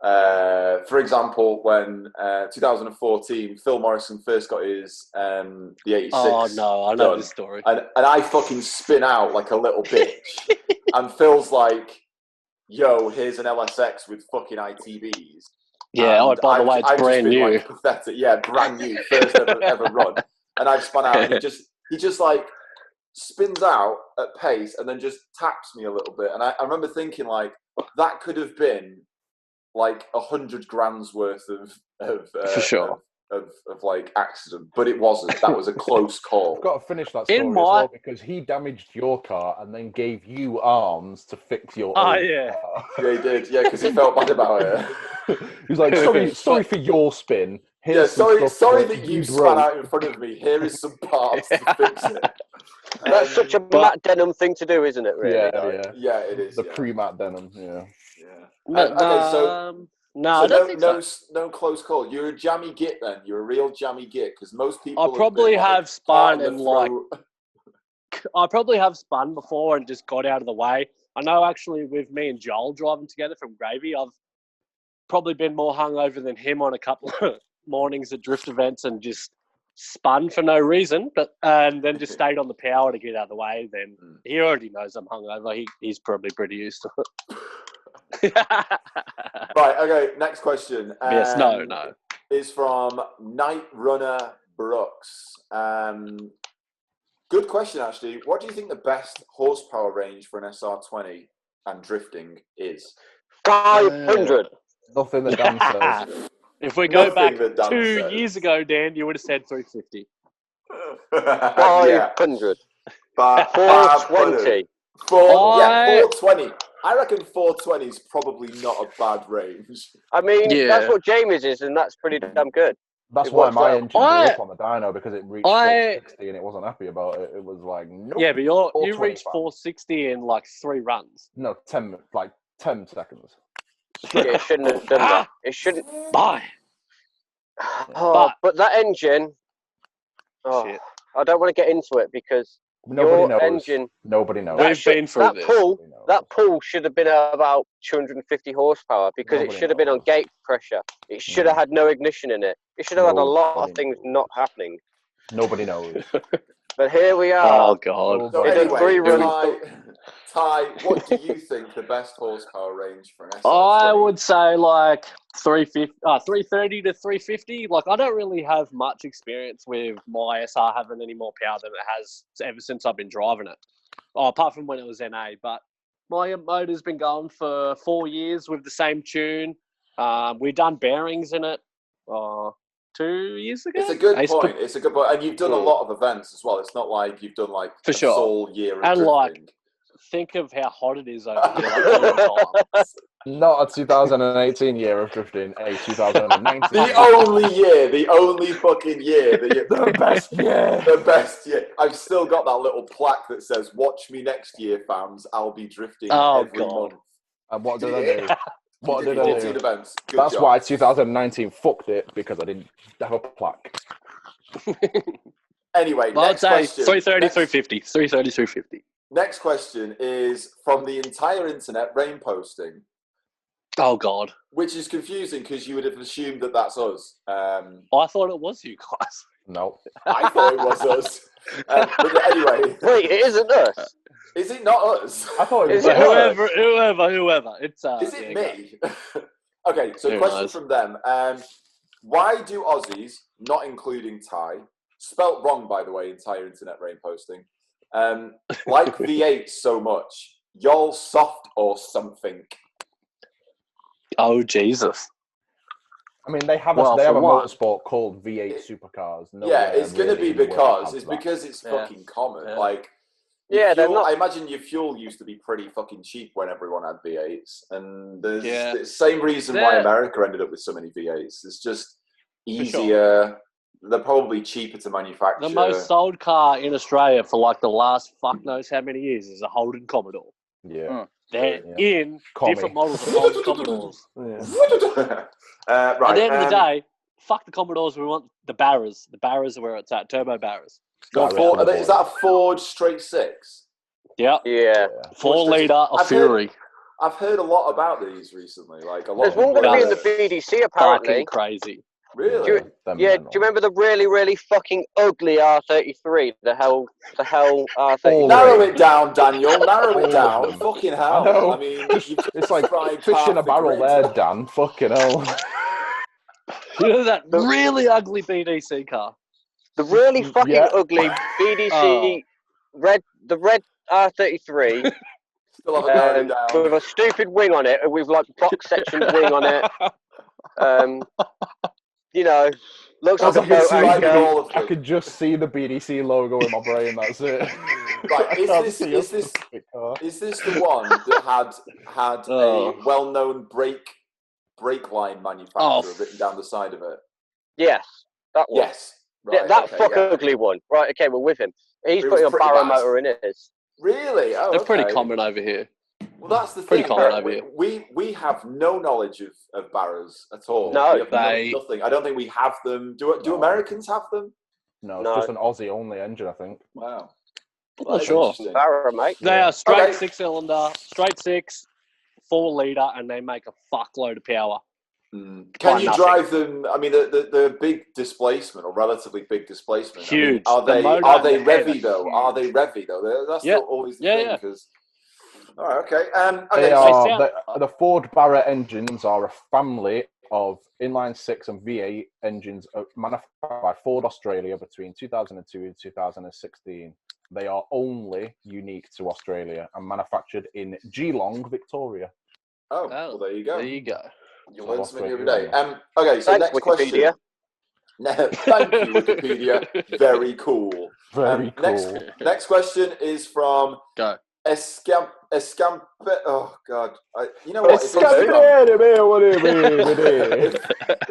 for example, when 2014, Phil Morrison first got his the 86. Oh no, I know this story. And I fucking spin out like a little bitch, and Phil's like, "Yo, here's an LSX with fucking ITBs." Yeah. By the way, it's brand new. Like, pathetic. Yeah, brand new, first ever run. And I spun out, and he just like spins out at pace and then just taps me a little bit. And I remember thinking, like, that could have been like 100 grand's worth of for sure. Of like accident, but it wasn't. That was a close call. I've got to finish that story as well, because he damaged your car and then gave you arms to fix your own car. Yeah, he did. Yeah, because he felt bad about it. He's like, sorry for your spin. Here's sorry that you spat out in front of me. Here is some parts to fix it. That's such a Matt Denham thing to do, isn't it? Really? Yeah, it is. The pre-Matt Denham. Yeah. Okay, so. No, I don't think so. No close call. You're a jammy git then. You're a real jammy git, because most people. I probably have spun and like. I probably have spun before and just got out of the way. I know actually with me and Joel driving together from Gravy, I've probably been more hungover than him on a couple of mornings at drift events and just spun for no reason, and then just stayed on the power to get out of the way. Then he already knows I'm hungover. He's probably pretty used to it. Right, okay, next question. Yes, no. Is from Night Runner Brooks. Good question, actually. What do you think the best horsepower range for an SR20 and drifting is? 500. Nothing that Dan says. If we go back 2 years ago, Dan, you would have said 350. 500. 420. 420. I reckon 420 is probably not a bad range. I mean, that's what Jamie's is, and that's pretty damn good. That's why my engine blew up on the dyno, because it reached 460 and it wasn't happy about it. It was like, nope. Yeah, but you reached 460 in like 3 runs. No, 10 seconds. Yeah, it shouldn't have done that. It shouldn't. Bye. But that engine. Shit. I don't want to get into it because Nobody knows. We've been through this. That pull should have been about 250 horsepower because it should have been on gate pressure. It should have had no ignition in it. It should have had a lot of things not happening. Nobody knows. But here we are. Oh, God. So anyway, Tye, what do you think the best horsepower range for an SR20? I would say like 330 to 350. Like, I don't really have much experience with my SR having any more power than it has ever since I've been driving it. Apart from when it was NA. But my motor's been going for 4 years with the same tune. We've done bearings in it 2 years ago. It's a good point. It's a good point. And you've done a lot of events as well. It's not like you've done like for sure sole year of and drifting. Like, think of how hot it is over here. Like, not a 2018 year of drifting, a 2019. the only fucking year. The best year. The best year. I've still got that little plaque that says, "Watch me next year, fams. I'll be drifting every month." And what did I do? What did I do? 14 events. That's why 2019 fucked it, because I didn't have a plaque. Anyway, next question. 330, 350. 330, 350. Next question is from the entire internet rain posting. Oh, God. Which is confusing because you would have assumed that that's us. I thought it was you guys. No. I thought it was us. But anyway. Wait, it isn't us. Is it not us? I thought it was whoever. It's Is it me? Okay, so question from them. Why do Aussies, not including Tye, spelt wrong, by the way, entire internet rain posting, like V8 so much? Y'all soft or something? Oh, Jesus. I mean, they have a motorsport called V8 supercars. It's going to be because it's fucking common. Yeah. Like, I imagine your fuel used to be pretty fucking cheap when everyone had V8s, and there's the same reason why America ended up with so many V8s. It's just easier. Sure. They're probably cheaper to manufacture. The most sold car in Australia for like the last fuck knows how many years is a Holden Commodore. Yeah. They're in different models of Holden Commodores. Right. At the end of the day, fuck the Commodores. We want the Barras. The Barras are where it's at. Turbo Barras. Is that a Ford straight six? Yep. Yeah. 4 litre of Fury. I've heard a lot about these recently. Like a lot. There's one going to be in the BDC apparently. Fucking crazy. Really? Do you remember the really, really fucking ugly R33? The hell R33. Narrow it down, Daniel. Narrow it down. Fucking hell. I mean, it's like fish in a barrel there, Dan. Fucking hell. You know that really ugly BDC car? The really fucking ugly BDC red R33. Still have it down. With a stupid wing on it, with like box section wing on it. You know, looks like a boat. I could just see the BDC logo in my brain. That's it. Right, is this the one that had a well-known brake line manufacturer written down the side of it? Yes, that one. Yes, right, that ugly one. Right, okay, we're with him. He's putting a Barra motor in his. Really? Oh, they're pretty common over here. Well, that's the thing. We have no knowledge of Barras at all. No, nothing. I don't think we have them. Do Americans have them? No, it's just an Aussie only engine, I think. Wow. I'm not sure. Barra, mate. They are straight 6-cylinder, straight 6, 4 litre, and they make a fuckload of power. Can you drive them? I mean, the big displacement or relatively big displacement. Huge. I mean, are they revvy though? Are they revvy though? That's still always the thing. Because all right, okay. The Ford Barra engines are a family of inline 6 and V8 engines manufactured by Ford Australia between 2002 and 2016. They are only unique to Australia and manufactured in Geelong, Victoria. Oh, well, there you go. There you go. You learn something every day. Okay, so next question. Thank you, Wikipedia. Very cool. Very cool. Next question is from Go. Escampe. Oh God! You know what? If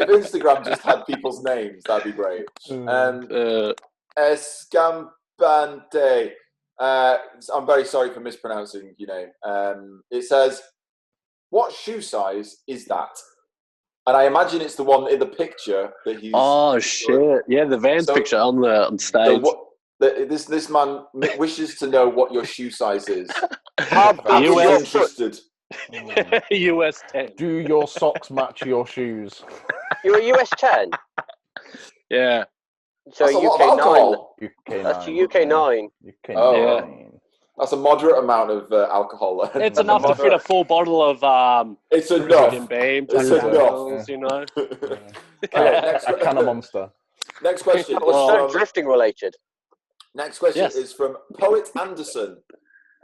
Instagram just had people's names, that'd be great. Escampante. I'm very sorry for mispronouncing your name. It says, "What shoe size is that?" And I imagine it's the one in the picture that he's. Oh shit! Yeah, the Vans picture on stage. This man wishes to know what your shoe size is. US interested. US 10. Do your socks match your shoes? You're a US 10. Yeah. So that's UK 9. That's a UK 9. UK 9. That's a moderate amount of alcohol. It's enough to fit a full bottle of. It's enough. Beam, it's enough. You know. Okay, a can of Monster. Next question. Was drifting related. Next question is from Poet Anderson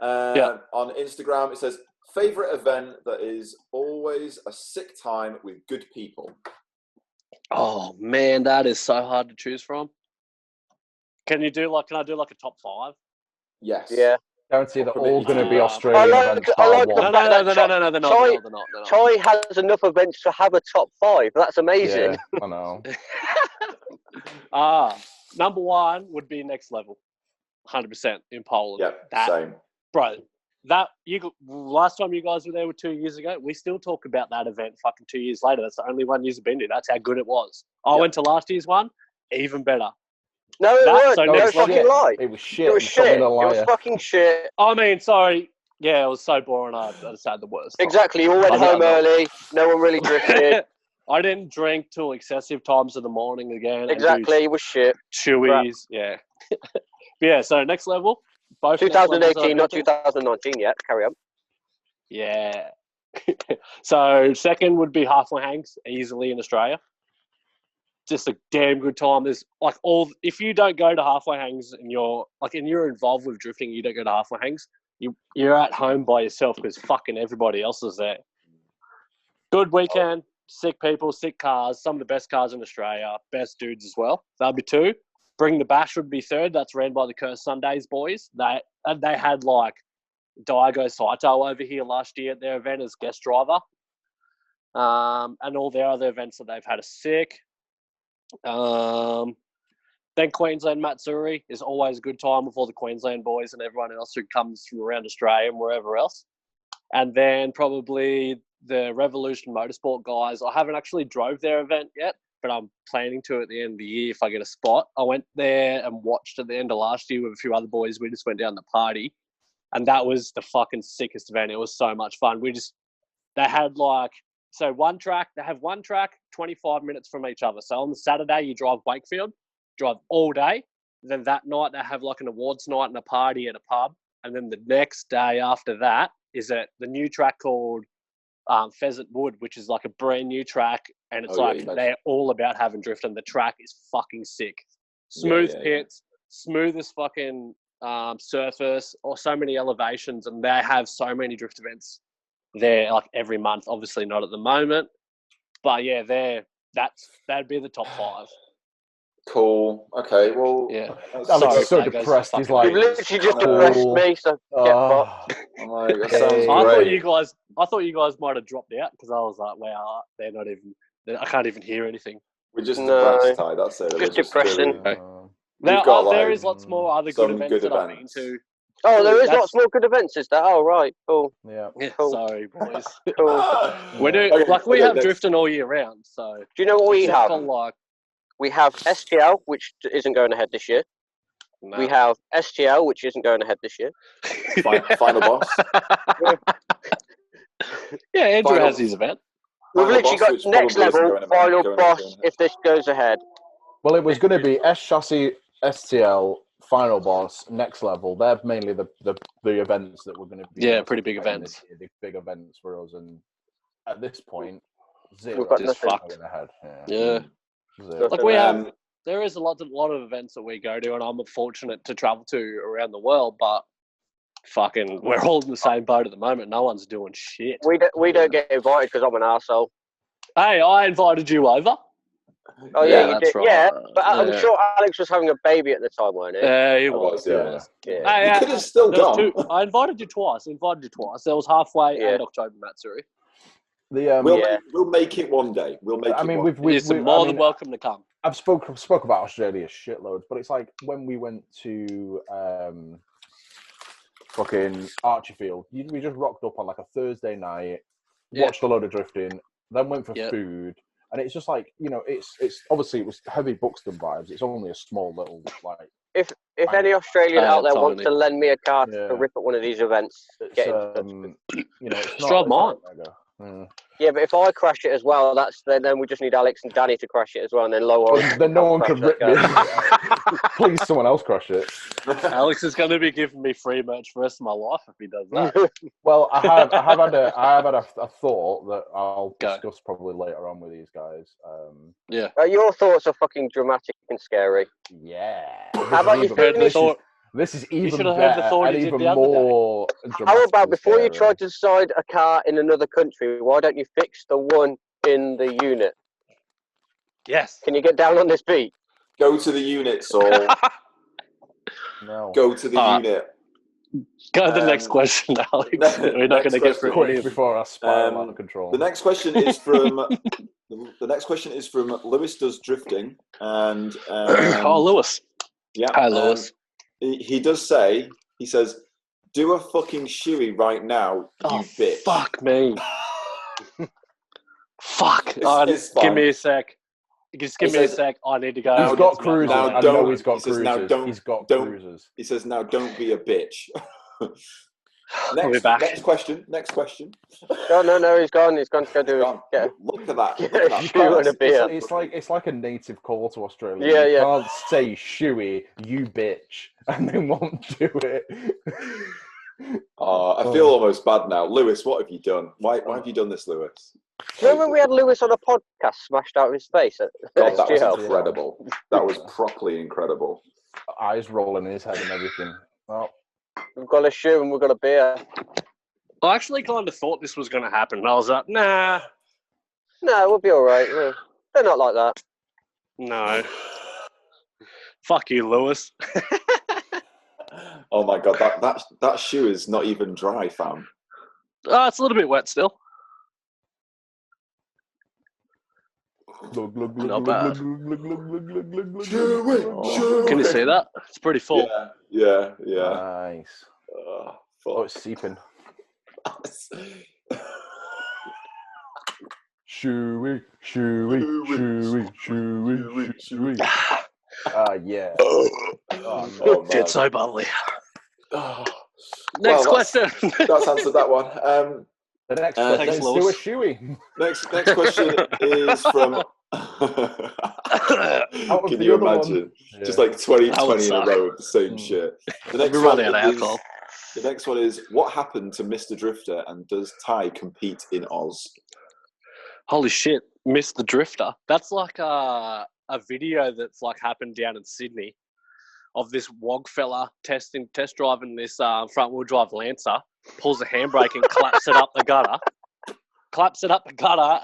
on Instagram. It says, favorite event that is always a sick time with good people. Oh man, that is so hard to choose from. Can I do like a top 5? Yes. Yeah. Guarantee they're all going to be Australian events. No, they're not. Tye has enough events to have a top 5. That's amazing. Yeah, I know. Number 1 would be Next Level, 100% in Poland. Yeah, same. Bro, last time you guys were there 2 years ago, we still talk about that event fucking 2 years later. That's the only one you've been to. That's how good it was. I went to last year's one, even better. No, it wasn't. No fucking lie. It was shit. It was shit. It was fucking shit. I mean, sorry. Yeah, it was so boring. I just had the worst. Exactly. You all went home early. No one really drifted. I didn't drink till excessive times of the morning again. Exactly. It was shit. Chewies. Yeah. Yeah, so Next Level. Both 2018, not 2019 yet. Carry on. Yeah. So second would be Halfway Hangs, easily in Australia. Just a damn good time. There's like if you don't go to Halfway Hangs and you're involved with drifting, you don't go to Halfway Hangs, you're at home by yourself because fucking everybody else is there. Good weekend, sick people, sick cars, some of the best cars in Australia, best dudes as well. That'd be 2. Bring the Bash would be 3rd. That's ran by the Curse Sundays boys. They had like Daigo Saito over here last year at their event as guest driver. And all their other events that they've had are sick. Then Queensland Matsuri is always a good time with all the Queensland boys and everyone else who comes from around Australia and wherever else. And then probably the Revolution Motorsport guys. I haven't actually drove their event yet, but I'm planning to at the end of the year if I get a spot. I went there and watched at the end of last year with a few other boys. We just went down the party, and that was the fucking sickest event. It was so much fun. They had like, so they have one track, 25 minutes from each other. So on the Saturday, you drive Wakefield, drive all day. Then that night, they have like an awards night and a party at a pub. And then the next day after that is at the new track called Pheasant Wood, which is like a brand new track. And it's they're all about having drift, and the track is fucking sick. Smooth pits, smooth as fucking surface, or so many elevations. And they have so many drift events there like every month. Obviously not at the moment. But yeah, that'd be the top 5. Cool. Okay. Well, yeah. Alex is so depressed. He's like, "You literally just depressed me." So get fucked. I'm like, that sounds great. I thought you guys might have dropped out because I was like, "Wow, they're not even. I can't even hear anything." We're just depressed, Tye. That's it. Just depressing. There is lots more other good events that I've been to. Oh, there is lots more good events. Is that? Oh, right. Cool. Yeah. Cool. Sorry, boys. Cool. We have drifting all year round. So do you know what we have? We have STL, which isn't going ahead this year. No. We have STL, which isn't going ahead this year. Final boss. Yeah, Andrew has his event. We've literally got next level, final boss, if this goes ahead. Well, it was going to be S Chassis, STL, final boss, next level. They're mainly the events that we're going to be. Yeah, pretty big events. Big events for us, and at this point, 0. We've got nothing ahead. Yeah. Like we have, there is a lot of events that we go to, and I'm fortunate to travel to around the world. But fucking, we're all in the same boat at the moment. No one's doing shit. We don't get invited because I'm an arsehole. Hey, I invited you over. Oh yeah, you did. Right. Yeah, but I'm sure Alex was having a baby at the time, weren't he? Yeah, he was. Yeah. Hey, you could have still gone. I invited you twice. There was halfway and October Matsuri. We'll make it one day. We'll make it. You're more than welcome to come. I've spoke about Australia shitloads, but it's like when we went to fucking Archerfield, we just rocked up on like a Thursday night, watched a load of drifting, then went for food, and it's just like, you know, it's obviously it was heavy Buxton vibes. It's only a small little like. If any Australian out there wants to lend me a car to rip at one of these events, get in touch. You know, it's not mine. Yeah, but if I crash it as well, then we just need Alex and Danny to crash it as well, and then LowOrigin. Then no one could rip me. Please, someone else crash it. Alex is going to be giving me free merch for the rest of my life if he does that. Well, I have had a thought that I'll discuss probably later on with these guys. Your thoughts are fucking dramatic and scary. Yeah. How about you finish? This is even better and even more dramatic. How about before you try to decide a car in another country, why don't you fix the one in the unit? Yes. Can you get down on this beat? Go to the unit, Saule. No. Go to the unit. Go to the next question, Alex. We're not going to get through it before I spiral out of control. The next question is from Lewis Does Drifting, and Lewis. Yeah. Hi, Lewis. He does say, he says, do a fucking shoey right now, you bitch. Fuck me. Fuck. Give me a sec. Just give me a sec. I need to go. He's got cruisers. I know he's got cruisers. He's got cruisers. He says, now don't be a bitch. Next question. No, he's gone. He's gone to go do it. Look at that. It's like a native call to Australia. You can't say shoey, you bitch, and they won't do it. I feel almost bad now. Lewis, what have you done? Why have you done this, Lewis? Do you remember when we had Lewis on a podcast smashed out of his face? God, that was incredible. That was properly incredible. Eyes rolling in his head and everything. Oh. We've got a shoe and we've got a beer. I actually kind of thought this was going to happen. And I was like, nah. No, we'll be all right. They're not like that. No. Fuck you, Lewis. Oh my god, that shoe is not even dry, fam. It's a little bit wet still. Not bad. Can you see that? It's pretty full. Yeah. Nice. Oh, it's seeping. Shooey. Yeah. Oh, it's so bubbly. Next question. That's answered that one. The next question is do a shoey. Next question is from. Can you imagine? Just like 20 in a row of the same shit. The next one is what happened to Mr. Drifter, and does Tye compete in Oz? Holy shit, Mr. Drifter. That's like a video that's like happened down in Sydney of this wog fella test driving this front wheel drive Lancer, pulls a handbrake and claps it up the gutter,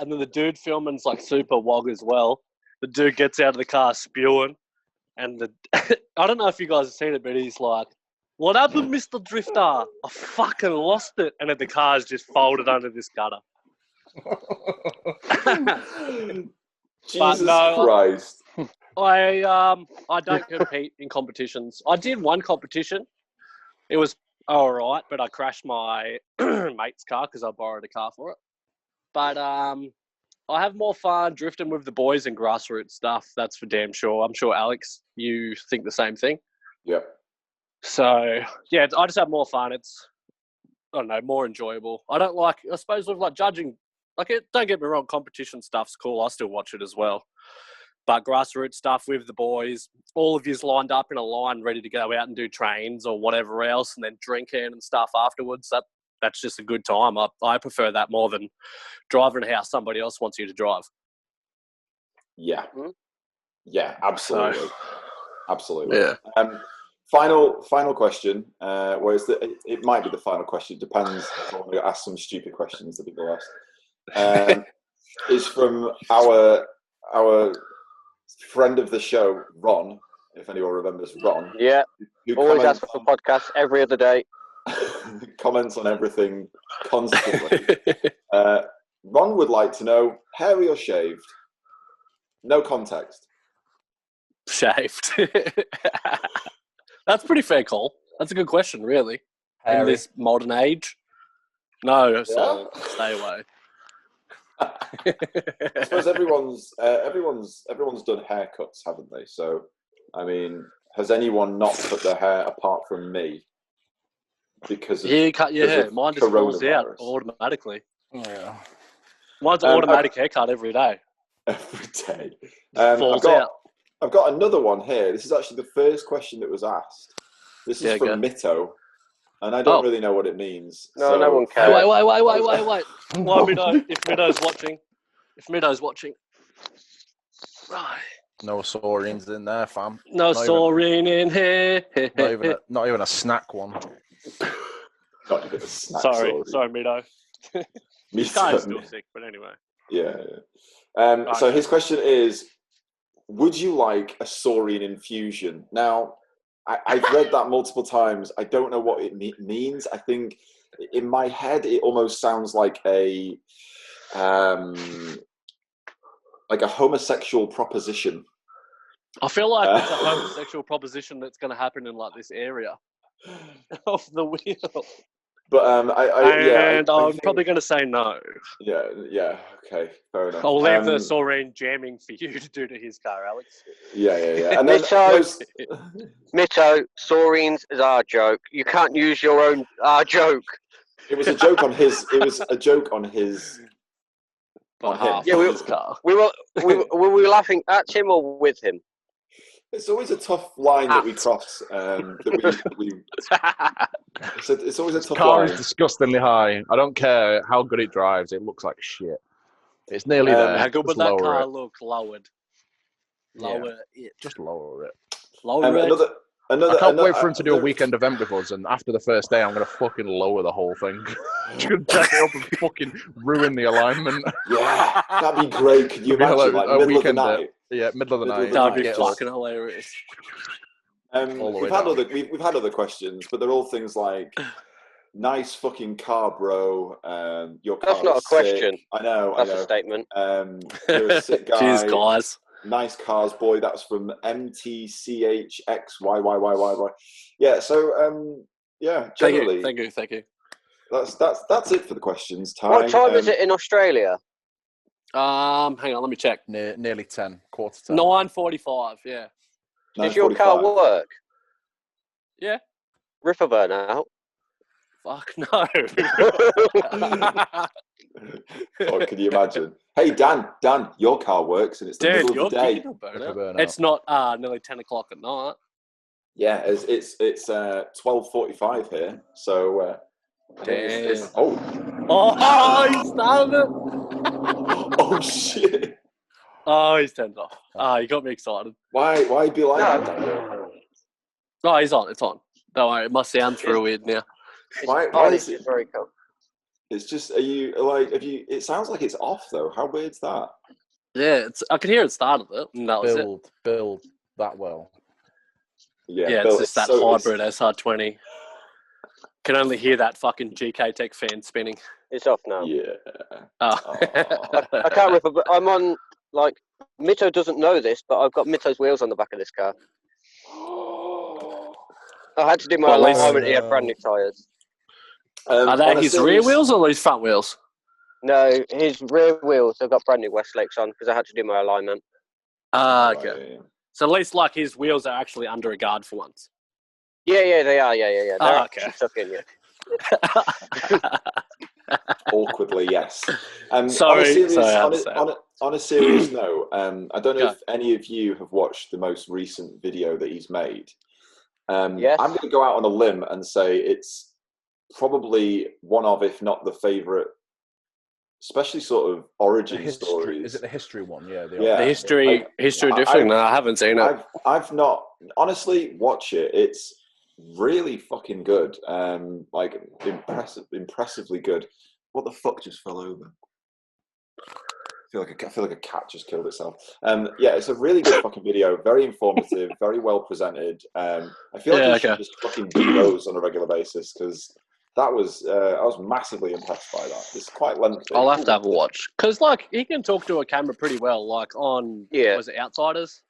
and then the dude filming's like super wog as well. The dude gets out of the car spewing, and I don't know if you guys have seen it, but he's like, "What happened, Mr. Drifter? I fucking lost it," and then the car's just folded under this gutter. Jesus Christ. I don't compete in competitions. I did one competition. It was all right, but I crashed my mate's car because I borrowed a car for it. But I have more fun drifting with the boys and grassroots stuff. That's for damn sure. I'm sure, Alex, you think the same thing. Yep. So, yeah, I just have more fun. It's, I don't know, more enjoyable. I suppose with like judging, don't get me wrong, competition stuff's cool. I still watch it as well. But grassroots stuff with the boys, all of yous lined up in a line ready to go out and do trains or whatever else and then drinking and stuff afterwards, that's just a good time. I prefer that more than driving how somebody else wants you to drive. Yeah. Yeah, absolutely. So, absolutely. Yeah. Final question, it might be the final question, depends. I want to ask some stupid questions to be the last. Is from our friend of the show, Ron, if anyone remembers Ron. Yeah, always ask for podcasts every other day. Comments on everything constantly. Ron would like to know, hairy or shaved? No context. Shaved. That's pretty fair call. That's a good question, really. Hairy. In this modern age. No, so stay away. I suppose everyone's done haircuts, haven't they? So, I mean, has anyone not cut their hair apart from me? Because you cut your hair. Mine just falls out automatically. Yeah. Mine's automatic haircut every day. Every day. Falls out. I've got another one here. This is actually the first question that was asked. This is from Mito, and I don't really know what it means. No, no one cares. Wait. Why, Mido? If Mido's watching. Right. No saurines in there, fam. No saurine in here. Not even a snack one. Not even a snack. Sorry, Mido. This guy's still sick, but anyway. Yeah. So his question is, would you like a saurine infusion? Now, I've read that multiple times. I don't know what it means. I think in my head, it almost sounds like a homosexual proposition. I feel like it's a homosexual proposition that's going to happen in like this area of the wheel. But I'm probably going to say no. Yeah. Okay, fair enough. I'll leave the saurine jamming for you to do to his car, Alex. Yeah. And then Mito, saurines is our joke. You can't use your own joke. It was a joke on his. It was a joke on his. On him. Yeah, his car. We were laughing at him or with him. It's always a tough line that we cross. It's always a tough line. The car is disgustingly high. I don't care how good it drives. It looks like shit. It's nearly there. How good would that car look lowered? Lower it. Just lower it. Lower it. I can't wait for him to do a weekend event with us, and after the first day, I'm going to fucking lower the whole thing. Just going to jack it up and fucking ruin the alignment. Yeah, that'd be great. Could you imagine, like middle of the night? Yeah, middle of the night. That'd be fucking hilarious. We've had other questions, but they're all things like, nice fucking car, bro. Your car That's not a question. I know. That's a statement. You're a sick guy. Cheers, guys. Nice cars, boy. That's from MTCHXYYYYY. Yeah. So yeah. Generally, Thank you. That's it for the questions. Tye. What time is it in Australia? Hang on, let me check. Nearly 10, quarter to 10. 9:45. Yeah. Does your car work? Yeah. Ripper burn out? Fuck no. Oh, can you imagine? Hey, Dan, your car works and it's the middle of the day. It's not nearly 10 o'clock at night. Yeah, it's 12:45 here. So it's you started it. Oh shit. Oh, he's turned off. You got me excited. Why be like that? Oh, he's on. It's on. Don't worry. It must sound through weird now. Why is it very cool? It's just, it sounds like it's off though. How weird's that? Yeah, I could hear it started it. And that was build that well. Yeah, it's just that hybrid SR20. Can only hear that fucking GK Tech fan spinning. It's off now. Yeah. I can't remember, but I'm on, like, Mito doesn't know this, but I've got Mito's wheels on the back of this car. I had to do my alignment. He had brand new tyres. Are they his rear wheels or his front wheels? No, his rear wheels. I've got brand new Westlakes on because I had to do my alignment. Okay. So at least like his wheels are actually under a guard for once. Yeah, they are. Yeah. They're okay. Stuck in, yeah. Awkwardly, yes. Sorry. On a serious note, I don't know if any of you have watched the most recent video that he's made. Yes. I'm going to go out on a limb and say it's probably one of, if not the favourite, especially sort of origin stories. Is it the history one? Yeah. The history different. No, I haven't seen it. I've not. Honestly, watch it. It's really fucking good. Like impressively good. What the fuck just fell over? I feel like a cat just killed itself. Yeah, it's a really good fucking video. Very informative, very well presented. I feel like you should just fucking do those on a regular basis because I was massively impressed by that. It's quite lengthy. I'll have to have a watch because like he can talk to a camera pretty well. Like on was it Outsiders?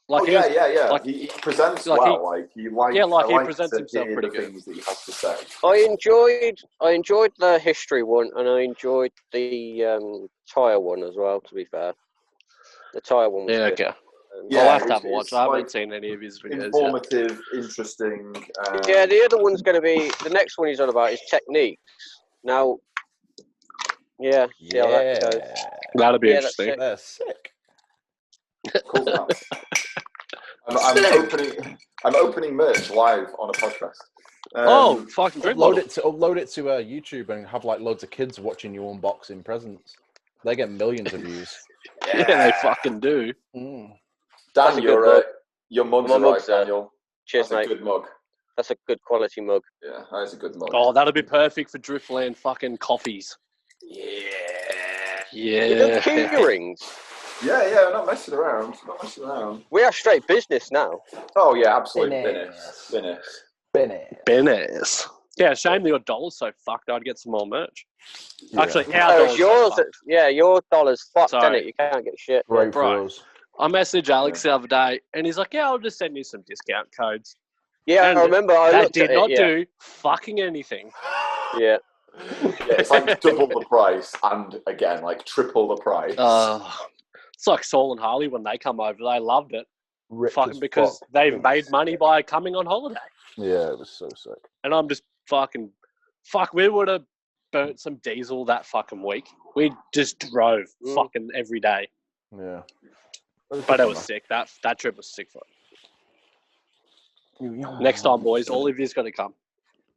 Like yeah. Like, he presents well. He presents himself pretty good. Things that he has to say. I enjoyed the history one, and I enjoyed the tyre one as well. To be fair, the tyre one was good. I'll have to have a watch. I haven't seen any of his videos. Informative, interesting. The other one's going to be the next one he's on about is techniques. Now, see how that goes. That'll be interesting. That's sick. Cool. I'm opening merch live on a podcast. Fucking drink upload it to YouTube and have like loads of kids watching you unboxing presents. They get millions of views. Yeah, they fucking do. Dan, your mug's right, Daniel. Cheers, mate. That's a good mug. That's a good quality mug. Yeah, that is a good mug. Oh, that'll be perfect for Driftland fucking coffees. Yeah. You key rings. Yeah, we're not messing around. We are straight business now. Oh yeah, absolutely. Business. Yeah, shame that your dollar's so fucked. I'd get some more merch. Yeah. Actually, your dollar's fucked, isn't it? You can't get shit. Right for us. I messaged Alex the other day, and he's like, "Yeah, I'll just send you some discount codes." Yeah, and I remember. That did not do fucking anything. Yeah. It's like double the price, and again, like triple the price. It's like Saule and Harley when they come over. They loved it, because they've made money by coming on holiday. Yeah, it was so sick. And I'm just we would have burnt some diesel that fucking week. We just drove fucking every day. Yeah. But it was sick. That trip was sick for it. Next time, boys, all of you's got to come.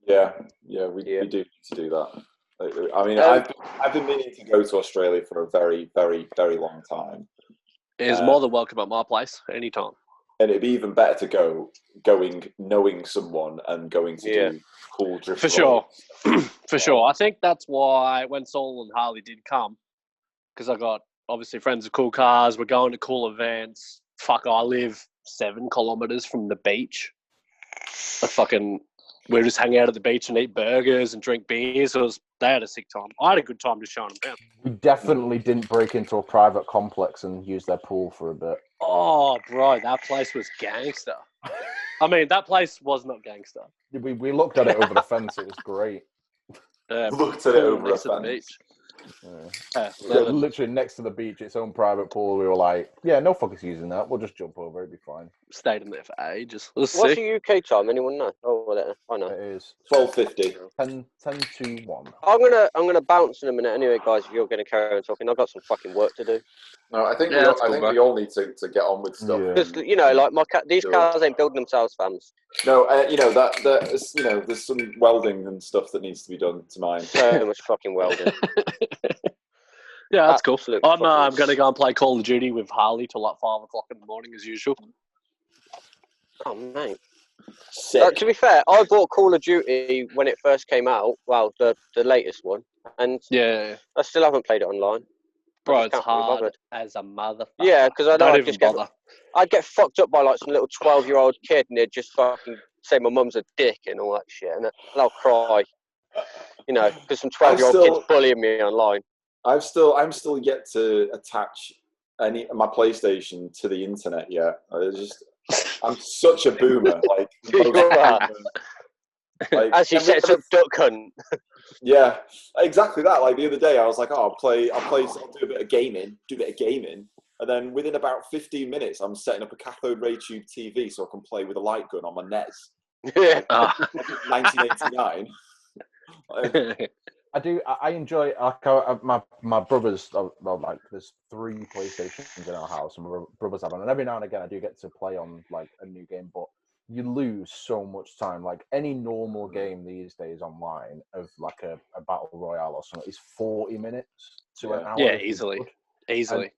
Yeah, we do need to do that. I mean, I've been meaning to go to Australia for a very, very, very long time. It's more than welcome at my place anytime. And it'd be even better to knowing someone and going to do cool drift. For sure. For sure. I think that's why when Saule and Harley did come, because I got obviously friends with cool cars, we're going to cool events. Fuck, I live 7 kilometers from the beach. We just hang out at the beach and eat burgers and drink beers. They had a sick time. I had a good time just showing them down. We definitely didn't break into a private complex and use their pool for a bit. Oh, bro, that place was gangster. I mean, that place was not gangster. We looked at it over the fence. It was great. Looked at it over next the to the fence. beach. Literally next to the beach, its own private pool. We were like, yeah, no fuckers using that. We'll just jump over. It'd be fine. Stayed in there for ages. What's the UK time? Anyone know? Oh, I know. It is 12:50. 10 to 1. I'm gonna bounce in a minute anyway, guys. If you're gonna carry on talking, I've got some fucking work to do. No, I think we all need to get on with stuff. Because these cars ain't building themselves, fams. No, there's some welding and stuff that needs to be done to mine. So much fucking welding. Yeah, that's cool. Absolutely I'm going to go and play Call of Duty with Harley till like 5 o'clock in the morning as usual. Oh, mate. Sick. To be fair, I bought Call of Duty when it first came out. Well, the latest one. And I still haven't played it online. Bro, it's hard as a motherfucker. Yeah, because I know I'd get fucked up by like some little 12-year-old kid and they'd just fucking say my mum's a dick and all that shit. And I'll cry. Because some 12-year-old kid's bullying me online. I'm still yet to attach my PlayStation to the internet yet. I'm such a boomer. Like, as you sets up Duck Hunt. Yeah, exactly that. Like the other day, I was like, I'll do a bit of gaming, and then within about 15 minutes, I'm setting up a cathode ray tube TV so I can play with a light gun on my NES. Yeah, 1989. I enjoy my brothers. There's 3 PlayStations in our house, and my brothers have one. And every now and again, I do get to play on like a new game, but you lose so much time. Like any normal game these days online of like a battle royale or something is 40 minutes to an hour. Yeah, easily. And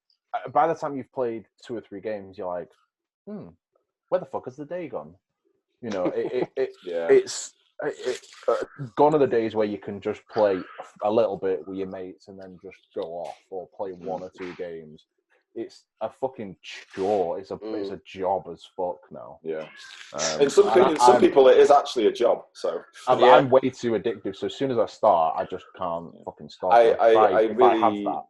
by the time you've played 2 or 3 games, you're like, where the fuck has the day gone? It's gone are the days where you can just play a little bit with your mates and then just go off or play 1 or 2 games. It's a fucking chore. It's a job as fuck now. Yeah. And some people it is actually a job. So I'm way too addictive. So as soon as I start, I just can't fucking stop. I have that.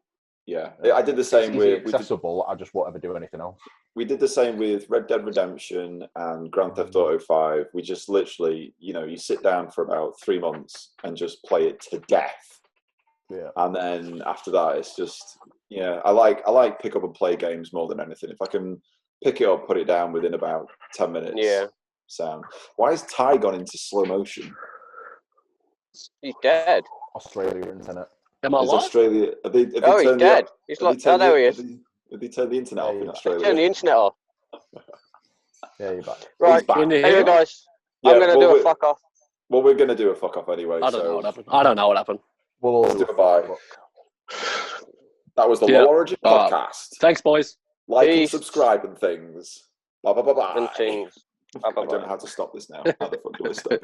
Yeah, I did the same with accessible. I just won't ever do anything else. We did the same with Red Dead Redemption and Grand Theft Auto 5. We just literally, you sit down for about 3 months and just play it to death. Yeah. And then after that, it's just, I like pick up and play games more than anything. If I can pick it up, put it down within about 10 minutes. Yeah. Sound. Why has Tye gone into slow motion? He's dead. Australia internet. Am I alive? Australia? He's dead. He's like, there he is. Have they turned the internet off in Australia? Turn the internet off. Yeah, you're back. Right. Anyway, guys, I'm going to do a fuck off. Well, we're going to do a fuck off anyway. I don't know what happened. We'll all do a bye. That was the LowOrigin podcast. Thanks, boys. Like and subscribe and things. Bye. And things. I don't know how to stop this now. How the fuck do I stop it?